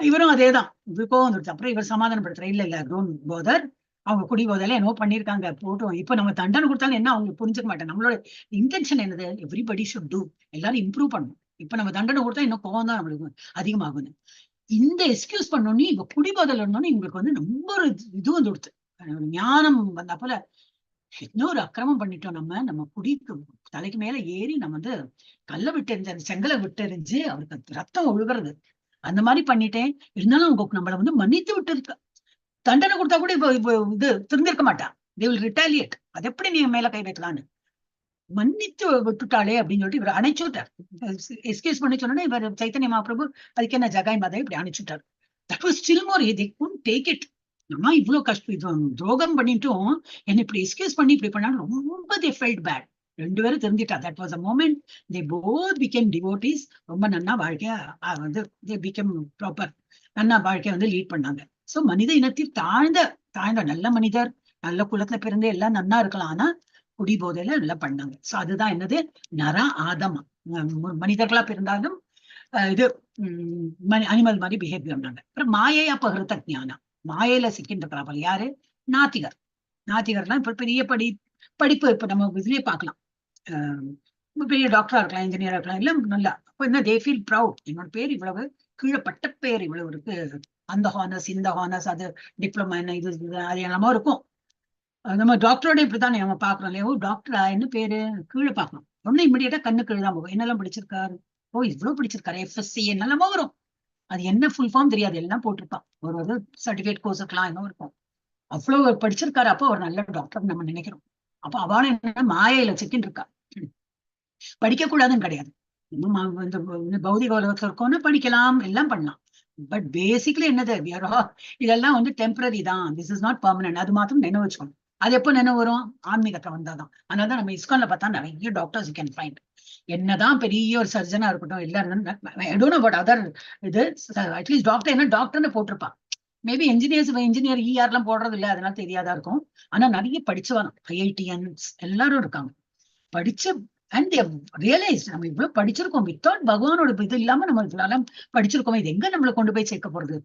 இவரும் அதேதான், கோவம் வந்துருச்சு. அப்புறம் இவர் சமாதானப்படுத்துற, இல்ல டோன்ட் போதர், அவங்க குடி போதையில என்னவோ பண்ணிருக்காங்க போட்டோம், இப்ப நம்ம தண்டனை கொடுத்தாலும் என்ன அவங்களுக்கு புரிஞ்சுக்க மாட்டேன். நம்மளோட இன்டென்ஷன் என்னது, எவ்ரிபடி ஷுட் டூ, எல்லாரும் இம்ப்ரூவ் பண்ணணும். இப்ப நம்ம தண்டனை கொடுத்தா இன்னும் கோவம் தான் நம்மளுக்கு அதிகமாகும். இந்த எக்ஸ்கியூஸ் பண்ணோன்னு இவங்க குடி போதையில இருந்தோன்னு இவங்களுக்கு ரொம்ப ஒரு இது கொடுத்து ஞானம் வந்த போல இன்னொரு அக்கிரமம் பண்ணிட்டோம். நம்ம குடிக்கு தலைக்கு மேல ஏறி நம்ம கல்லை விட்டெறிஞ்சு, அந்த செங்கலை விட்டெறிஞ்சு அவருக்கு ரத்தம் ஒழுகிறது. அந்த மாதிரி பண்ணிட்டேன். இருந்தாலும் அவங்க நம்மளை வந்து மன்னித்து விட்டு இருக்க, தண்டனை கொடுத்தா கூட இப்போ இது திருந்திருக்க மாட்டான். they will retaliate. அது எப்படி நீ மேல கை வைக்கலான்னு மன்னித்து விட்டுட்டாளே அப்படின்னு சொல்லிட்டு இவர் அணைச்சுட்டார். எக்ஸ்கியூஸ் பண்ணி சொன்னா இவர் சைத்தன்ய மகாபிரபு அதுக்கு என்ன ஜகாய் மாதா இப்படி அணைச்சுட்டார். That was still more they couldn't take it. நம்ம இவ்வளவு கஷ்டம் இது துரோகம் பண்ணிட்டும் என்ன இப்படி எக்ஸ்கியூஸ் பண்ணி இப்படி பண்ணாலும் ரொம்ப they felt bad. ரெண்டு பேரும் தெரிஞ்சிட்டா. That was a moment they both became devotees. ரொம்ப நன்னா வாழ்க்கைய வந்து they became proper நன்னா வாழ்க்கைய வந்து லீட் பண்ணாங்க. சோ மனித இனத்தில் தாழ்ந்த தாழ்ந்த நல்ல மனிதர், நல்ல குலத்துல பிறந்து எல்லாம் நன்னா இருக்கலாம், ஆனா குடி போதையில நல்லா பண்ணாங்க. சோ அதுதான் என்னது நரா ஆதமா. மனிதர்களா பிறந்தாலும் இது அனிமல் மாதிரி பிஹேவ் பண்ணாங்க. அப்புறம் மாயையா பகிர்த்த ஞானம், மாயையில சிக்கின்ற பரவல் யாரு? நாத்திகர். நாத்திகர்லாம் இப்ப பெரிய படிப்பு இப்ப நம்ம இதுலயே பார்க்கலாம். பெரிய டாக்டரா இருக்கலாம், இன்ஜினியரா இருக்கலாம், எல்லாம் நல்லா. அப்ப என்ன தே ஃபீல் ப்ரௌட், என்னோட பேர் இவ்வளவு, கீழே பட்ட பேர் இவ்வளவு இருக்கு, அந்த ஹானர்ஸ் இந்த ஹானர்ஸ், அது டிப்ளமா என்ன இது அது என்னமோ இருக்கும். நம்ம டாக்டரோட இப்படித்தானே நம்ம பாக்குறோம் இல்லையா? ஓ டாக்டரா என்ன பேரு கீழே பார்க்கணும். ஒன்னும் இமிடியேட்டா கண்ணு கீழே தான் போகும். என்னெல்லாம் படிச்சிருக்காரு, ஓ இவ்வளவு படிச்சிருக்காரு, FSC என்னெல்லாமோ வரும். அது என்ன ஃபுல் ஃபார்ம் தெரியாது, எல்லாம் போட்டிருப்பான். ஒரு சர்டிபிகேட் கோர்ஸ் இருக்கலாம், என்ன இருக்கும். அவ்வளவு படிச்சிருக்காரு, அப்போ ஒரு நல்ல டாக்டர் நம்ம நினைக்கிறோம். அப்ப அவளை என்ன மாயையில சிக்கின்னு இருக்கா. படிக்க கூடாதுன்னு கிடையாது. இந்த பௌதிக உலகத்துல இருக்கோம்னு படிக்கலாம், எல்லாம் பண்ணலாம். பட் பேசிக்கலி என்னது, இதெல்லாம் வந்து டெம்பரரி தான், திஸ் இஸ் நாட் பெர்மனன்ட். அது மாத்திரம் நினைவு வச்சுக்கணும். அது எப்போ நினைவு வரும்? ஆன்மீகத்தை வந்தாதான். அதனாலதான் நம்ம இஸ்கான்ல பார்த்தா நிறைய டாக்டர்ஸ் யூ கேன் ஃபைண்ட். என்னதான் பெரிய ஒரு சர்ஜனா இருக்கட்டும், எல்லாரும் அதர் இது அட்லீஸ்ட் டாக்டர் என்ன டாக்டர்னு போட்டிருப்பான். மேபி இன்ஜினியர் ER போடுறது இல்லை, அதனால தெரியாதா இருக்கும். ஆனா நிறைய படிச்சு வரும், IITians எல்லாரும் இருக்காங்க. படிச்சு அண்ட் ரியலைஸ் நம்ம இவ்வளவு படிச்சிருக்கோம், வித்தவுட் பகவானோட இது இல்லாம நம்ம இவ்வளவு படிச்சிருக்கோம், இது எங்க நம்மளை கொண்டு போய் சேர்க்க போறது?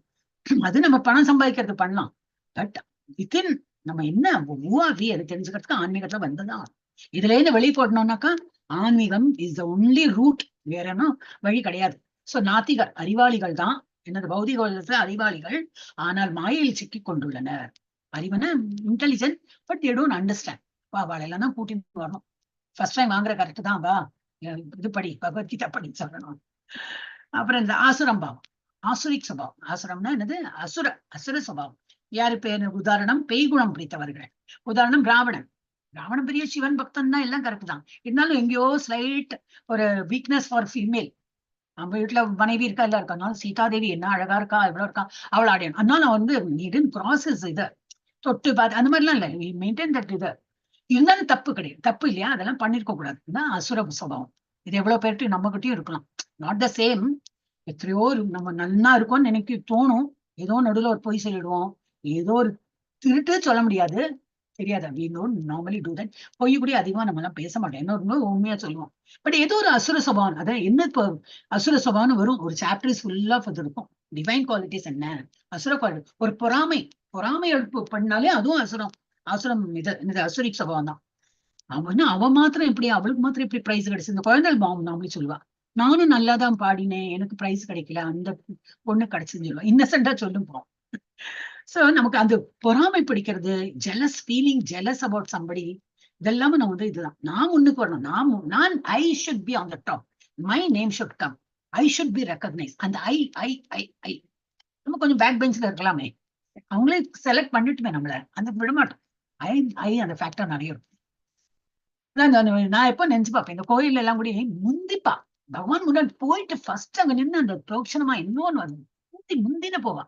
அது நம்ம பணம் சம்பாதிக்கிறது பண்ணலாம், பட் வித்தின் நம்ம என்ன ஊவாவி அதை தெரிஞ்சுக்கிறதுக்கு ஆன்மீகத்துல வந்ததான். இதுல இருந்து வெளியே போடணும்னாக்கா ஆன்மீகம் இஸ் த ஒன்லி ரூட், வேற என்ன வழி கிடையாது. சோ நாத்திகர் அறிவாளிகள் தான், என்னது பௌதிக உலகத்துல அறிவாளிகள், ஆனால் மாயையில் சிக்கி கொண்டுள்ளனர். அறிவன intelligent, but they don't understand. அவளெல்லாம் தான் கூட்டிட்டு வரணும். ஃபர்ஸ்ட் டைம் வாங்குற கரெக்ட் தான், வா இது படி பகவத்கீதா படி சொல்லணும். அப்புறம் இந்த ஆசுரம் பாவம், ஆசுரிக் சுபாவம். ஆசுரம்னா என்னது? அசுர சுபாவம். யாரு பேர்? உதாரணம் பேய்குணம் பிடித்தவர்கள். உதாரணம் ராவணன். ராவணன் பெரிய சிவன் பக்தன் தான், எல்லாம் கரெக்ட் தான். இருந்தாலும் எங்கேயோ ஸ்லைட் ஒரு வீக்னஸ் ஃபார் ஃபீமேல். நம்ம வீட்டுல மனைவி இருக்கா, எல்லாம் இருக்கா, அதனால சீதாதேவி என்ன அழகா இருக்கா, எவ்வளவு இருக்கா, அவள் ஆடையணும். அதனால வந்து ப்ராசஸ் இதை தொட்டு பார்த்து அந்த மாதிரிலாம் இல்லை, மெயின்டைன் தட் இது இருந்தாலும் தப்பு கிடையாது, தப்பு இல்லையா? அதெல்லாம் பண்ணிருக்க கூடாது. இதுதான் அசுர சுபாவம். இது எவ்வளவு பேர்ட்டு நம்ம கிட்டயும் இருக்கலாம். Not the same. எத்தனையோ நம்ம நல்லா இருக்கும்னு நினைக்க தோணும், ஏதோ நடுவில் ஒரு பொய் சொல்லிடுவோம், ஏதோ ஒரு திருட்டு சொல்ல முடியாது, தெரியாதா? we don't normally do that. பொய் கூட அதிகமா நம்ம எல்லாம் பேச மாட்டோம், இன்னொரு உண்மையா சொல்லுவோம். பட் ஏதோ ஒரு அசுர சுபாவம், அதான் என்ன இப்போ அசுர சுபாவம் வரும், ஒரு சாப்டர்ஸ் ஃபுல்லா அது இருக்கும். டிவைன் குவாலிட்டிஸ் என்ன, அசுர குவாலிட்டி, ஒரு பொறாமை எடுப்பு பண்ணாலே அதுவும் அசுரம் இது அசுரிக் சுபாவம் தான். அவ மாத்திரம் இப்படி, அவளுக்கு மாத்திரம் இப்படி பிரைஸ் கிடைச்சு. இந்த குழந்தைகள் பாவம் நாமளே சொல்லுவா, நானும் நல்லாதான் பாடினேன், எனக்கு பிரைஸ் கிடைக்கல, அந்த பொண்ணு கிடைச்சுன்னு சொல்லுவா, இன்னசென்டா சொல்லும் போவோம். சோ நமக்கு அந்த பொறாமை பிடிக்கிறது, jealous feeling, jealous about somebody, இதெல்லாமே நம்ம வந்து இதுதான். நான் முன்னுக்கு வரணும், நான் I should be on the top, my name should come, I should be recognise. அந்த ஐ நம்ம கொஞ்சம் பேக் பெஞ்ச்ல இருக்கலாமே, அவங்களே செலக்ட் பண்ணிட்டுமே நம்மள அந்த விடமாட்டோம். அந்த ஃபேக்டர் நிறைய இருக்கும். நான் எப்ப நினைச்சு பார்ப்பேன், இந்த கோயில் எல்லாம் கூட முந்திப்பா பகவான் முன்னாடி போயிட்டு ஃபர்ஸ்ட் அங்க நின்று அந்த பிரோக்ஷனமா இன்னொன்னு வந்து முந்தின போவா.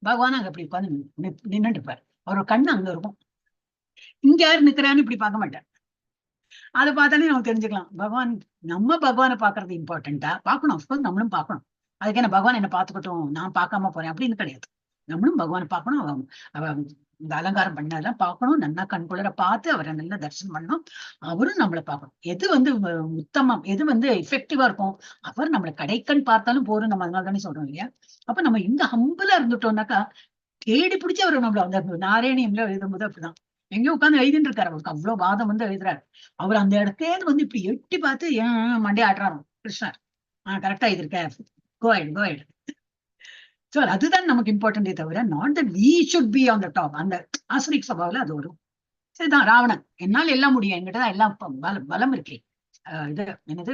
பகவான் அங்க அப்படி உட்காந்து நின்னுட்டு இருப்பார், அவரோட கண்ணு அங்க இருக்கும். இங்க யாரு நிக்கிறான்னு இப்படி பார்க்க மாட்டார். அதை பார்த்தாலே நம்ம தெரிஞ்சுக்கலாம், நம்ம பகவானை பாக்குறது இம்பார்ட்டன்டா பார்க்கணும். அப்கோர்ஸ் நம்மளும் பார்க்கணும். அதுக்கு என்ன பகவான் என்ன பார்த்துக்கட்டும், நான் பார்க்காம போறேன் அப்படின்னு கிடையாது. நம்மளும் பகவானை பார்க்கணும். அவ இந்த அலங்காரம் பண்ணதெல்லாம் பார்க்கணும், நல்லா கண்குளர பார்த்து அவரை நல்லா தரிசனம் பண்ணணும். அவரும் நம்மளை பார்க்கணும். எது வந்து உத்தமம், எது வந்து எஃபெக்டிவா இருக்கும், அவர் நம்மளை கடைக்கண் பார்த்தாலும் போறோம். நம்ம அதனால தானே சொல்றோம் இல்லையா? அப்ப நம்ம இந்த ஹம்பிளா இருந்துட்டோம்னாக்கா தேடி பிடிச்சி அவர் நம்மள அந்த நாராயணியம்ல எழுதும்போது அப்படிதான் எங்கேயும் உட்காந்து எழுதிட்டு இருக்காரு. அவருக்கு அவ்வளவு வாதம் வந்து எழுதுறாரு. அவர் அந்த இடத்துல வந்து இப்படி எட்டி பார்த்து ஏன் மண்டே ஆட்டுறாரு கிருஷ்ணர், கரெக்டா எழுதிருக்க, கோயிடு. சோ அதுதான் நமக்கு இம்பார்ட்டன்டே தவிர not that we should be on the top. அந்த ஆசுரிக் சபாவில அது வரும். சரிதான். ராவணன், என்னால் எல்லாம் முடியும், என்கிட்டதான் எல்லாம் பலம் இருக்கே, இது என்னது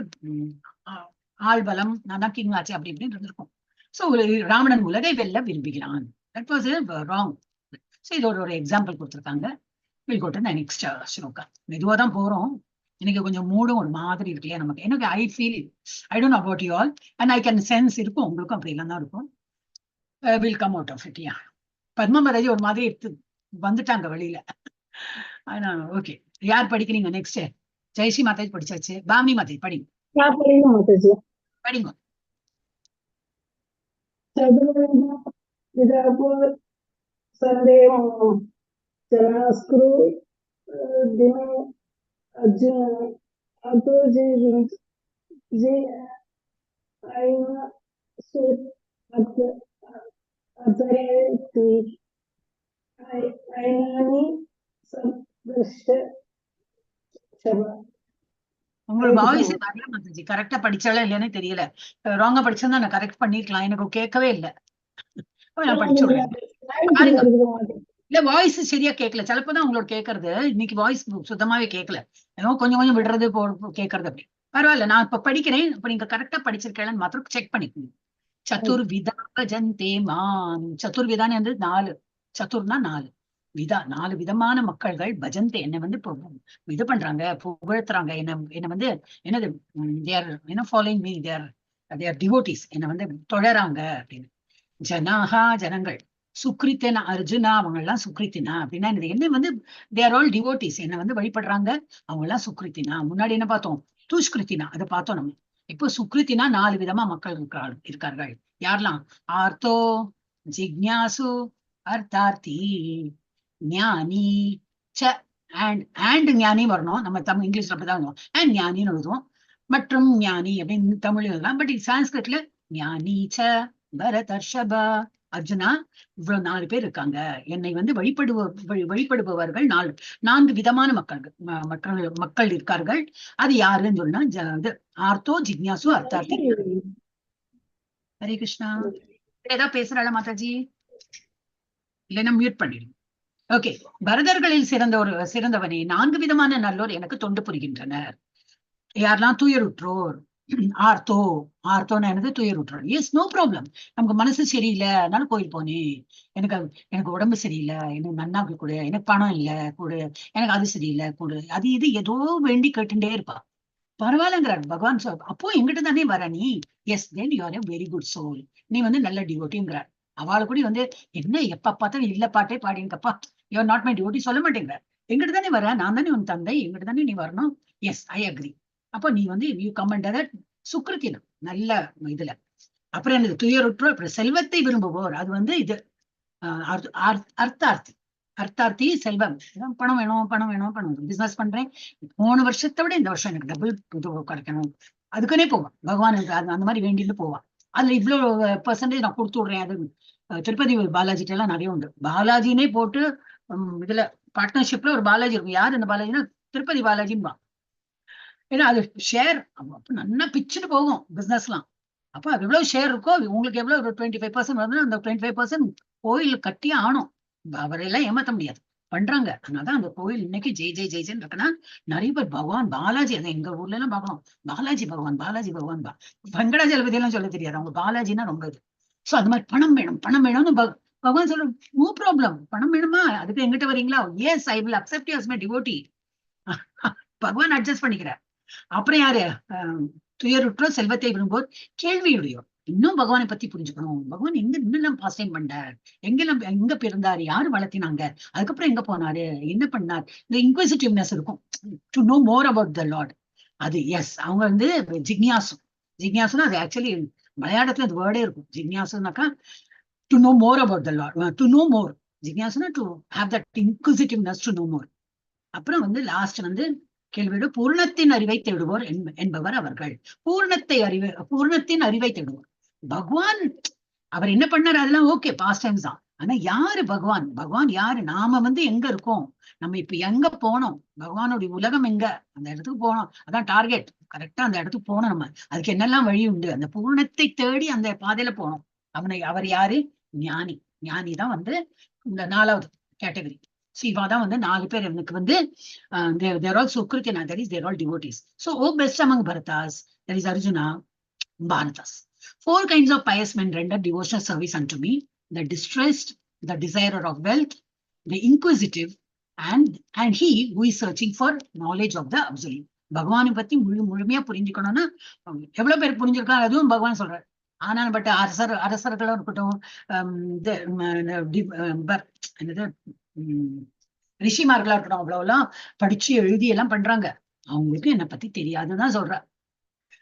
ஆள் பலம், நான் தான் கிங் ஆச்சு அப்படி இப்படின்னு இருந்திருக்கும். சோ ராவணன் உலகை வெல்ல விரும்புகிறான். That was wrong. சோ இது ஒரு எக்ஸாம்பிள் கொடுத்துருக்காங்க. Will go to the next sloka. மெதுவா தான் போறோம். எனக்கு கொஞ்சம் மூடும் ஒரு மாதிரி இருக்கு இல்லையா நமக்கு. எனக்கு I feel, I don't know about you all, and I can sense இருக்கும் உங்களுக்கும் அப்படி எல்லாம் தான் இருக்கும். Will come out of it. Yeah, Padma Mataji ஒரு மாதிரி எடுத்து வந்துட்டாங்க வெளியில. ஆனா ஓகே, யார் படிக்கிறீங்க நெக்ஸ்ட்? ஜெயஸ்ரீ மாதாஜி படிச்சாச்சு. பாமினி மாதாஜி படிங்க. படிங்க. உங்களோட வாய்ஸ் வரல மாதாஜி. கரெக்டா படிச்சாலும் இல்லைன்னு தெரியல. ராங்கா படிச்சிருந்தா நான் கரெக்ட் பண்ணிருக்கலாம். எனக்கு கேட்கவே இல்லை. நான் படிச்சு விடுறேன். இல்ல வாய்ஸ் சரியா கேட்கல. சிலப்பதான் உங்களோட கேட்கறது. இன்னைக்கு வாய்ஸ் சுத்தமாவே கேட்கல. ஏதோ கொஞ்சம் கொஞ்சம் விடுறது கேட்கறது அப்படி. பரவாயில்ல, நான் இப்ப படிக்கிறேன். இப்ப நீங்க கரெக்டா படிச்சிருக்கேன்னு மாத்திரம் செக் பண்ணிக்கோங்க. சதுர்விதா பஜந்தே மாம். சதுர்விதான்னு வந்து 4. சதுர்னா 4. விதா 4 விதமான மக்கள்கள் பஜந்தே என்ன வந்து இது பண்றாங்க, புகழ்த்துறாங்க. என்ன வந்து என்னது, தேர் ஃபாலோயிங் மீ, தேர் டிவோட்டிஸ், என்ன வந்து தொடராங்க அப்படின்னு. ஜனாஹா ஜனங்கள், சுக்ரித்தனா அர்ஜுனா அவங்க எல்லாம் சுக்ரித்தினா அப்படின்னா என்ன வந்து தேர் ஆல் டிவோட்டிஸ், என்ன வந்து வழிபடுறாங்க, அவங்க எல்லாம் சுக்ரித்தினா. முன்னாடி என்ன பார்த்தோம், துஷ்கிருத்தினா, அதை பார்த்தோம் நம்ம. இப்போ சுக்ரித்தினா 4 விதமா மக்கள் இருக்கார்கள். யாரெல்லாம்? ஆர்த்தோ, ஜிக்ஞாசு, அர்த்தார்த்தி, ஞானி, ச அண்ட் ஞானி வரணும். நம்ம தமிழ் இங்கிலீஷ்ல அப்படிதான் வருவோம். அண்ட் ஞானின்னு எழுதுவோம். மற்றும் ஞானி அப்படின்னு தமிழ் எழுதலாம். பட் சான்ஸ்கிரிட்ல ஞானி ச பரதர்ஷபா. அர்ஜுனா, இவ்வளவு 4 பேர் இருக்காங்க. என்னை வந்து வழிபடுபவர்கள் 4 விதமான மக்கள் இருக்கார்கள். அது யாருன்னு சொன்னா ஆர்த்தோ, ஜிக்ஞாசு, அர்த்தார்த்தி. ஹரே கிருஷ்ணா. ஏதாவது பேசுறாள மாதாஜி? இல்லைன்னா மியூட் பண்ணிடுங்க. ஓகே. பரதர்களில் சிறந்தவனே 4 விதமான நல்லோர் எனக்கு தொண்டு புரிகின்றனர். யாரெல்லாம்? துயருற்றோர். ஆர்த்தோன்னு என்னது? துயருற்றோர். Yes, no problem. நமக்கு மனசு சரியில்லை, அதனால கோயில் போனேன். எனக்கு உடம்பு சரியில்லை, எனக்கு நன்னாக்கு கொடு, எனக்கு பணம் இல்லை கொடு, எனக்கு அது சரியில்லை கொடு, அது இது ஏதோ வேண்டி கேட்டுட்டே இருப்பா. பரவாயில்லங்கிறார் பகவான். அப்போ எங்கிட்ட தானே வர நீ. Yes, then you are a very good soul. நீ வந்து நல்ல டிவோட்டிங்கிறார். அவளை கூட வந்து என்ன எப்ப பார்த்தாலும் இல்ல பாட்டே பாடிங்கப்பா, you are not my devotee சொல்ல மாட்டேங்கிறார். எங்கிட்ட தானே வர, நான் தானே உன் தந்தை, எங்கிட்ட தானே நீ வரணும். Yes, I agree. அப்போ நீ வந்து யூ கம் அண்டர் தட் சுக்ருத்தினம், நல்ல இதுல. அப்புறம் என்னது? துயருற்றோர். அப்புறம் செல்வத்தை விரும்புவோர், அது வந்து இது அர்த்தார்த்தி செல்வம். பணம் வேணும், பணம் வேணும், பணம் வேணும். பிசினஸ் பண்றேன், போன வருஷத்தை விட இந்த வருஷம் எனக்கு டபுள் கிடைக்கணும், அதுக்குன்னே போவான் பகவான். அந்த மாதிரி வேண்டிட்டு போவான். அதுல இவ்வளவு பெர்சன்டேஜ் நான் கொடுத்து விடுறேன். அது திருப்பதி பாலாஜிட்ட எல்லாம் நிறைய உண்டு. பாலாஜினே போட்டு இதுல பார்ட்னர்ஷிப்ல ஒரு பாலாஜி இருக்கும். யாரு அந்த பாலாஜினா? திருப்பதி பாலாஜின்னு. ஏன்னா அது ஷேர் நல்லா பிச்சுட்டு போகும் பிசினஸ்லாம். அப்ப அது எவ்வளவு ஷேர் இருக்கோ, உங்களுக்கு எவ்வளவு ஒரு 25% வந்து அந்த 25% கோயில் கட்டியே ஆனும். அவரையெல்லாம் ஏமாத்த முடியாது, பண்றாங்க. அதனாலதான் அந்த கோயில் இன்னைக்கு ஜெய் ஜெய் ஜெய்ஜன் இருக்குன்னா நிறைய பேர் பகவான் பாலாஜி. அதை எங்க ஊர்ல எல்லாம் பார்க்கணும், பாலாஜி பகவான், பாலாஜி பகவான். வெங்கடாஜலபதி எல்லாம் சொல்ல தெரியாது, அவங்க பாலாஜின்னா ரொம்ப இது. சோ அது மாதிரி பணம் வேணும், பணம் வேணும்னு பகவான் சொல்ல, நோ ப்ராப்ளம். பணம் வேணுமா, அதுக்கு எங்கிட்ட வரீங்களா? Yes, I will accept you as my devotee. பகவான் அட்ஜஸ்ட் பண்ணிக்கிறார். அப்புறம் யாரு? துயருற்றோ செல்வத்தை விரும்போர் கேள்வியுடையோர். இன்னும் பகவானை பத்தி புரிஞ்சுக்கணும். பகவான் இன்னும் பாஸ் டைம் பண்ணார், எங்க பிறந்தாரு, யாரு வளர்த்தினாங்க, அதுக்கப்புறம் எங்க போனாரு, என்ன பண்ணார். இந்த இன்க்விசிட்டிவ்னஸ் இருக்கும், to know more about the Lord. அது எஸ், அவங்க வந்து ஜிக்ஞாசுனா அது ஆக்சுவலி மலையாளத்துல அது வேர்டே இருக்கும். ஜிக்ஞாசுனாக்கா to know more about the Lord, to know more. ஜிக்ஞாசுனா to have that inquisitiveness to know more. அப்புறம் வந்து லாஸ்ட் வந்து கேள்வியோட பூர்ணத்தின் அறிவை தேடுவோர் என்பவர் அவர்கள். பூர்ணத்தின் அறிவை தேடுவோர். பகவான் அவர் என்ன பண்ணாரு அதெல்லாம் ஓகே, பாஸ்ட் டைம்ஸ் தான். ஆனா யாரு பகவான்? பகவான் யாரு? நாம வந்து எங்க இருக்கோம், நம்ம இப்ப எங்க போனோம், பகவானுடைய உலகம் எங்க, அந்த இடத்துக்கு போனோம். அதான் டார்கெட். கரெக்டா அந்த இடத்துக்கு போனோம் நம்ம. அதுக்கு என்னெல்லாம் வழி உண்டு, அந்த பூர்ணத்தை தேடி அந்த பாதையில போனோம். அவர் யாரு? ஞானி. ஞானி தான் வந்து இந்த 4வது கேட்டகரி. சிவா வந்து 4 பேர் எனக்கு வந்து they're all Sukriti, that is they're all devotees. So, oh best among Bharatas, that is Arjuna, Bharatas. 4 kinds of pious men render devotional service unto me: the distressed, the desirer of wealth, the inquisitive, and he who is searching for knowledge of the absolute. பகவானை பத்தி முழுமையா புரிஞ்சுக்கணும்னா எவ்வளவு பேர் புரிஞ்சிருக்காங்க அதுவும் பகவான் சொல்றாரு. ஆனால் பட் அரசர்களும் இருக்கட்டும், என்னது ரிஷிமார்களா இருக்கட்டும், அவ்வளவுலாம் படிச்சு எழுதி எல்லாம் பண்றாங்க, அவங்களுக்கு என்னை பத்தி தெரியாதுதான் சொல்ற.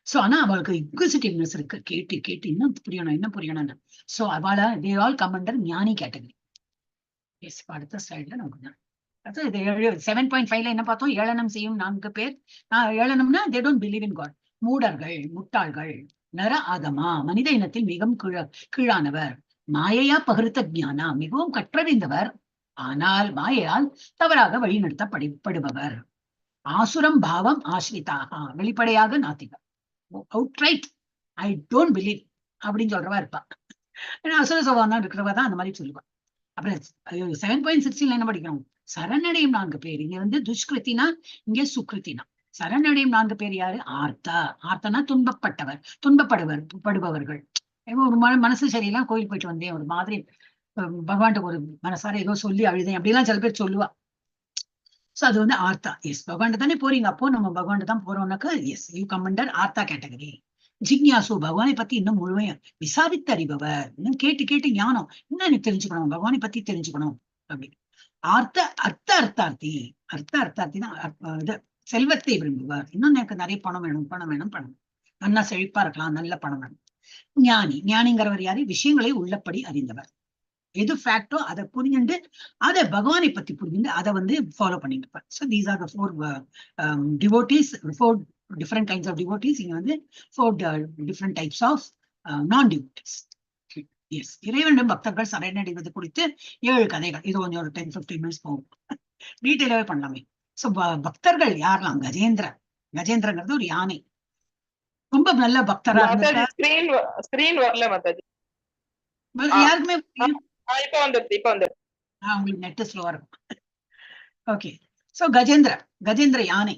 சோ ஆனா அவளுக்கு இன்க்விசிட்டிவ்னஸ் இருக்கு, கேட்டு கேட்டு இன்னும் புரியணும் என்ன புரியணும்னு. சோ அவளை தே ஆல் கம் அண்டர் ஞானி கேட்டகரி. எஸ், அடுத்த ஸ்லைட்ல நமக்கு அதான் இது 7.5ல என்ன பார்த்தோம்? ஏளனம் செய்யும் 4 பேர். ஏளனம்னா they don't believe in God. மூடர்கள், முட்டாள்கள், நர ஆதமா, மனித இனத்தில் மிகவும் கீழானவர், மாயையா பகிர்த்த ஞானா, மிகவும் கற்றறிந்தவர், ஆனால் மாயையால் தவறாக வழிநடத்தப்படுபவர், ஆசுரம் பாவம் ஆசிரிதாக, வெளிப்படையாக நாத்திகர், அவுட்ரைட் ஐ டோன்ட் பிலீவ் அப்படின்னு சொல்றவா இருப்பா. அசுர சவானா இருக்கிறவா தான் அந்த மாதிரி சொல்லுவா. அப்புறம் 7.16 என்ன படிக்கிறோம்? சரணடையும் 4 பேர். இங்க வந்து துஷ்கிருத்தினா, இங்க சுக்கிருத்தினா. சரணடையும் 4 பேர் யாரு? ஆர்த்தா. ஆர்த்தனா துன்பப்படுபவர்கள். ஒரு மனசு சரியெல்லாம் கோயில் போயிட்டு வந்தேன், ஒரு மாதிரி பகவான்கிட்ட ஒரு மனசார ஏதோ சொல்லி அழுதேன் அப்படிலாம் சில பேர் சொல்லுவா. சோ அது வந்து ஆர்த்தா. எஸ், பகவான்கிட்ட தானே போறீங்க, அப்போ நம்ம பகவான்கிட்ட தான் போறோம்னாக்க yes, you come under aarta category. ஜிக்ஞாசு, பகவானை பத்தி இன்னும் முழுமையா விசாரித்து அறிபவர், இன்னும் கேட்டு கேட்டு ஞானம், இன்னும் எனக்கு தெரிஞ்சுக்கணும், பகவானை பத்தி தெரிஞ்சுக்கணும் அப்படி. அர்த்தார்த்தி தான் இது செல்வத்தை விரும்புவார். இன்னும் எனக்கு நிறைய பணம் வேணும். நல்லா செழிப்பா இருக்கலாம், நல்ல பணம் வேணும். ஞானிங்கிறவர் யாரு? விஷயங்களை உள்ளபடி அறிந்தவர். எது ஃபேக்டோ அதை புரிஞ்சுட்டு அதை பகவானை பத்தி புரிஞ்சுட்டு அதை வந்து ஃபாலோ பண்ணிட்டு இருப்பார். So these are the 4 devotees, 4 different kinds of devotees. இங்க வந்து 4 different types of non-devotees. S, இறைவனிடம் பக்தர்கள் சரணடைவது குறித்து 7 கதைகள். இது கொஞ்சம் ஒரு 10-15 மினிட்ஸ் போகும், டீட்டெயிலாவே பண்ணலாமே. சோ பக்தர்கள் யாரெல்லாம்? கஜேந்திரங்கிறது ஒரு யானை, ரொம்ப நல்ல பக்தரா இருந்துட்டு யாருக்குமே உங்களுக்கு நெட் ஸ்லோவா இருக்கும். ஓகே, சோ கஜேந்திர யானை,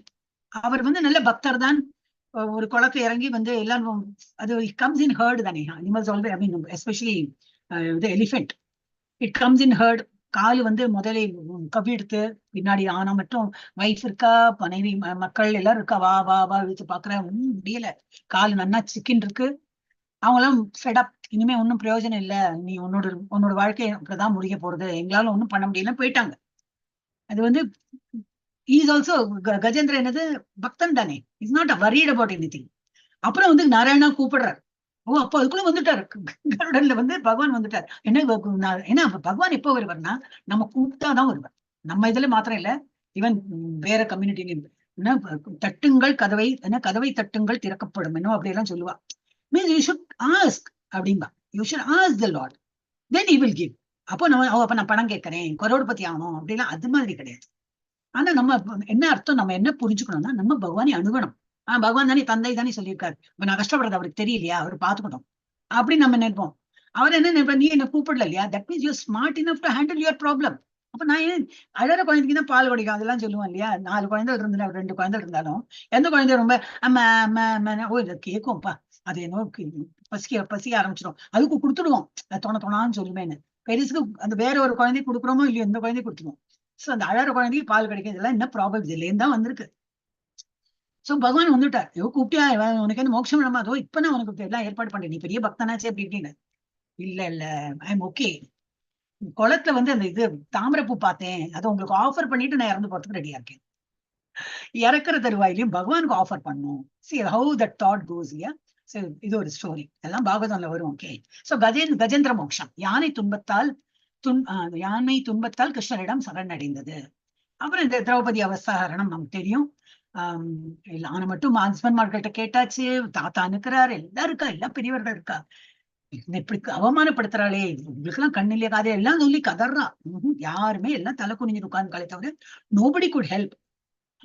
அவர் வந்து நல்ல பக்தர் தான். ஒரு குளத்தை இறங்கி வந்து எல்லாரும், அது கம்ஸ் இன் ஹர்ட் தானே, animals always, I mean especially elephant, it comes in herd. காலு வந்து முதலே கவிடுத்து, பின்னாடி ஆனா மட்டும் வைஃப் இருக்கா, மனைவி மக்கள் எல்லாரும் இருக்கா, வா வா வா இழுத்து பாக்குற, முடியல, காலு நன்னா சிக்கின் இருக்கு. அவங்களாம் ஃபெடப், இனிமே ஒன்னும் பிரயோஜனம் இல்ல, நீ உன்னோட வாழ்க்கை அப்படிதான் முடிய போறது, எங்களால ஒன்னும் பண்ண முடியல, போயிட்டாங்க. அது வந்து இஸ் ஆல்சோ கஜேந்திர என்னது பக்தன் தானே, is not worried about anything. அப்புறம் வந்து நாராயணா கூப்பிடுறாரு. ஓ, அப்போ அதுக்குள்ள வந்துட்டாரு, கருடன்ல வந்து பகவான் வந்துட்டார். ஏன்னா பகவான் எப்போ வருவார்னா நம்ம கூப்பிட்டாதான் வருவார். நம்ம இதுல மாத்திரம் இல்ல, ஈவன் வேற கம்யூனிட்டிலையும் தட்டுங்கள் கதவை, கதவை தட்டுங்கள் திறக்கப்படும் என்னோ அப்படியெல்லாம் சொல்லுவா. மீன்ஸ் யூ ஷுட் ஆஸ்க் அப்படின்பா, you should ask the Lord, then he will give. அப்போ அப்ப நான் பணம் கேட்கிறேன், கரோட்பதி ஆகணும் அப்படிலாம் அது மாதிரி கிடையாது. ஆனா நம்ம என்ன அர்த்தம், நம்ம என்ன புரிஞ்சுக்கணும்னா நம்ம பகவானை அணுகணும். பகவான் தானே, தந்தை தானே சொல்லியிருக்காரு, இப்ப நான் கஷ்டப்படுறது அவருக்கு தெரியலையா, அவர் பாத்துக்கணும் அப்படின்னு நம்ம நினைப்போம். அவர் என்ன நினைப்பா, நீ என்ன கூப்பிடல இல்லையா, that means you're smart enough to handle your problem. அப்ப நான் ஏன் அழற குழந்தைக்கு தான் பால் குடிக்கும் அதெல்லாம் சொல்லுவான் இல்லையா. 4 குழந்தை இருந்தா 2 குழந்தை இருந்தாலும் எந்த குழந்தை ரொம்ப ஓ இதை கேட்கும்ப்பா, அது என்ன பசிக்க ஆரம்பிச்சிடும், அதுக்கு கொடுத்துடுவோம், தொணான்னு சொல்லுவேன்னு. பெருசுக்கு அந்த வேற ஒரு குழந்தைய கொடுக்குறோமோ இல்லையோ, இந்த குழந்தைய கொடுத்துருவோம். சோ அந்த அழற குழந்தைக்கு பால் கிடைக்கும், இதெல்லாம் என்ன ப்ராப்ளம், இதுலேருந்து தான் வந்திருக்கு. சோ பகவான் வந்துட்டார், கூப்பிட்டியா உனக்கு என்ன மோட்சம் வேணுமா, அதோ இப்ப நான் உனக்கு எல்லாம் ஏற்பாடு பண்றேன், நீ பெரிய பக்தனாச்சே அப்படி இப்படின்னு. இல்ல ஐ எம் ஓகே. குளத்துல வந்து அந்த இது தாமரைப்பூ பார்த்தேன், அதை உங்களுக்கு ஆஃபர் பண்ணிட்டு நான் இறந்து போறதுக்கு ரெடியா இருக்கேன். இறக்குற தருவாயிலையும் பகவானுக்கு ஆஃபர் பண்ணும். See how that thought goes here. So இது ஒரு ஸ்டோரி, எல்லாம் பாகவதம்ல வரும். ஓகே, சோ கஜேந்திர மோட்சம், யானை துன்பத்தால் கிருஷ்ணரிடம் சரணடைந்தது. அப்புறம் இந்த திரௌபதி அவஸ்தாரணம் நமக்கு தெரியும். ஆனா மட்டும் ஹஸ்பண்ட்மார்கிட்ட கேட்டாச்சு, தாத்தா நிற்கிறாரு, எல்லாம் இருக்கா, எல்லாம் பெரியவர்கள் இருக்கா, இப்படி அவமானப்படுத்துறாளே, உங்களுக்கு எல்லாம் கண்ணு இல்லையா காது எல்லாம் சொல்லி கதறா. யாருமே எல்லாம் தலை குனிஞ்சு உட்கார்ந்து தவிர நோபடி குட் ஹெல்ப்.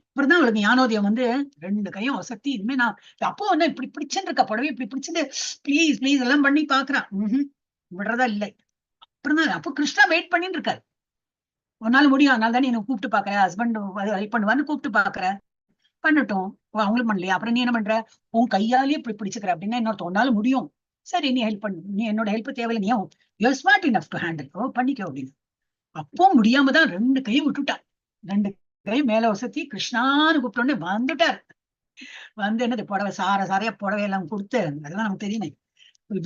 அப்புறம்தான் அவளுக்கு ஞானோதயம் வந்து 2 கையும் வசதி, இனிமே நான் அப்போ வந்து இப்படி பிடிச்சுன்னு இருக்கா, புடவை இப்படி பிடிச்சது, பிளீஸ் பிளீஸ் எல்லாம் பண்ணி பாக்குறான், விடுறதா இல்லை. அப்புறம் தான் அப்போ கிருஷ்ணா வெயிட் பண்ணிட்டு இருக்காரு, ஒரு நாள் முடியும், அதனால தானே எனக்கு கூப்பிட்டு பாக்குறேன், ஹஸ்பண்ட் ஹெல்ப் பண்ணுவான்னு கூப்பிட்டு பாக்குறேன், பண்ணட்டும், அவங்களும் பண்ணலையா, அப்புறம் நீ என்ன பண்ற, உன் கையாலேயே இப்படி பிடிச்சுக்கிற அப்படின்னா இன்னொருத்த ஒன்னால முடியும், சரி நீ ஹெல்ப் பண்ணு, நீ என்னோட ஹெல்ப் தேவையில்லை, நீ you are smart enough to handle, oh பண்ணிக்கோ அப்படின்னு. அப்போ முடியாம தான் 2 கையும் விட்டுட்டார். 2 கை மேல வசதி கிருஷ்ணான்னு கூப்பிட்டோன்னே வந்துட்டார். வந்து என்னது புடவை சாரையா புடவை எல்லாம் கொடுத்து, அதெல்லாம் நமக்கு தெரியுமே,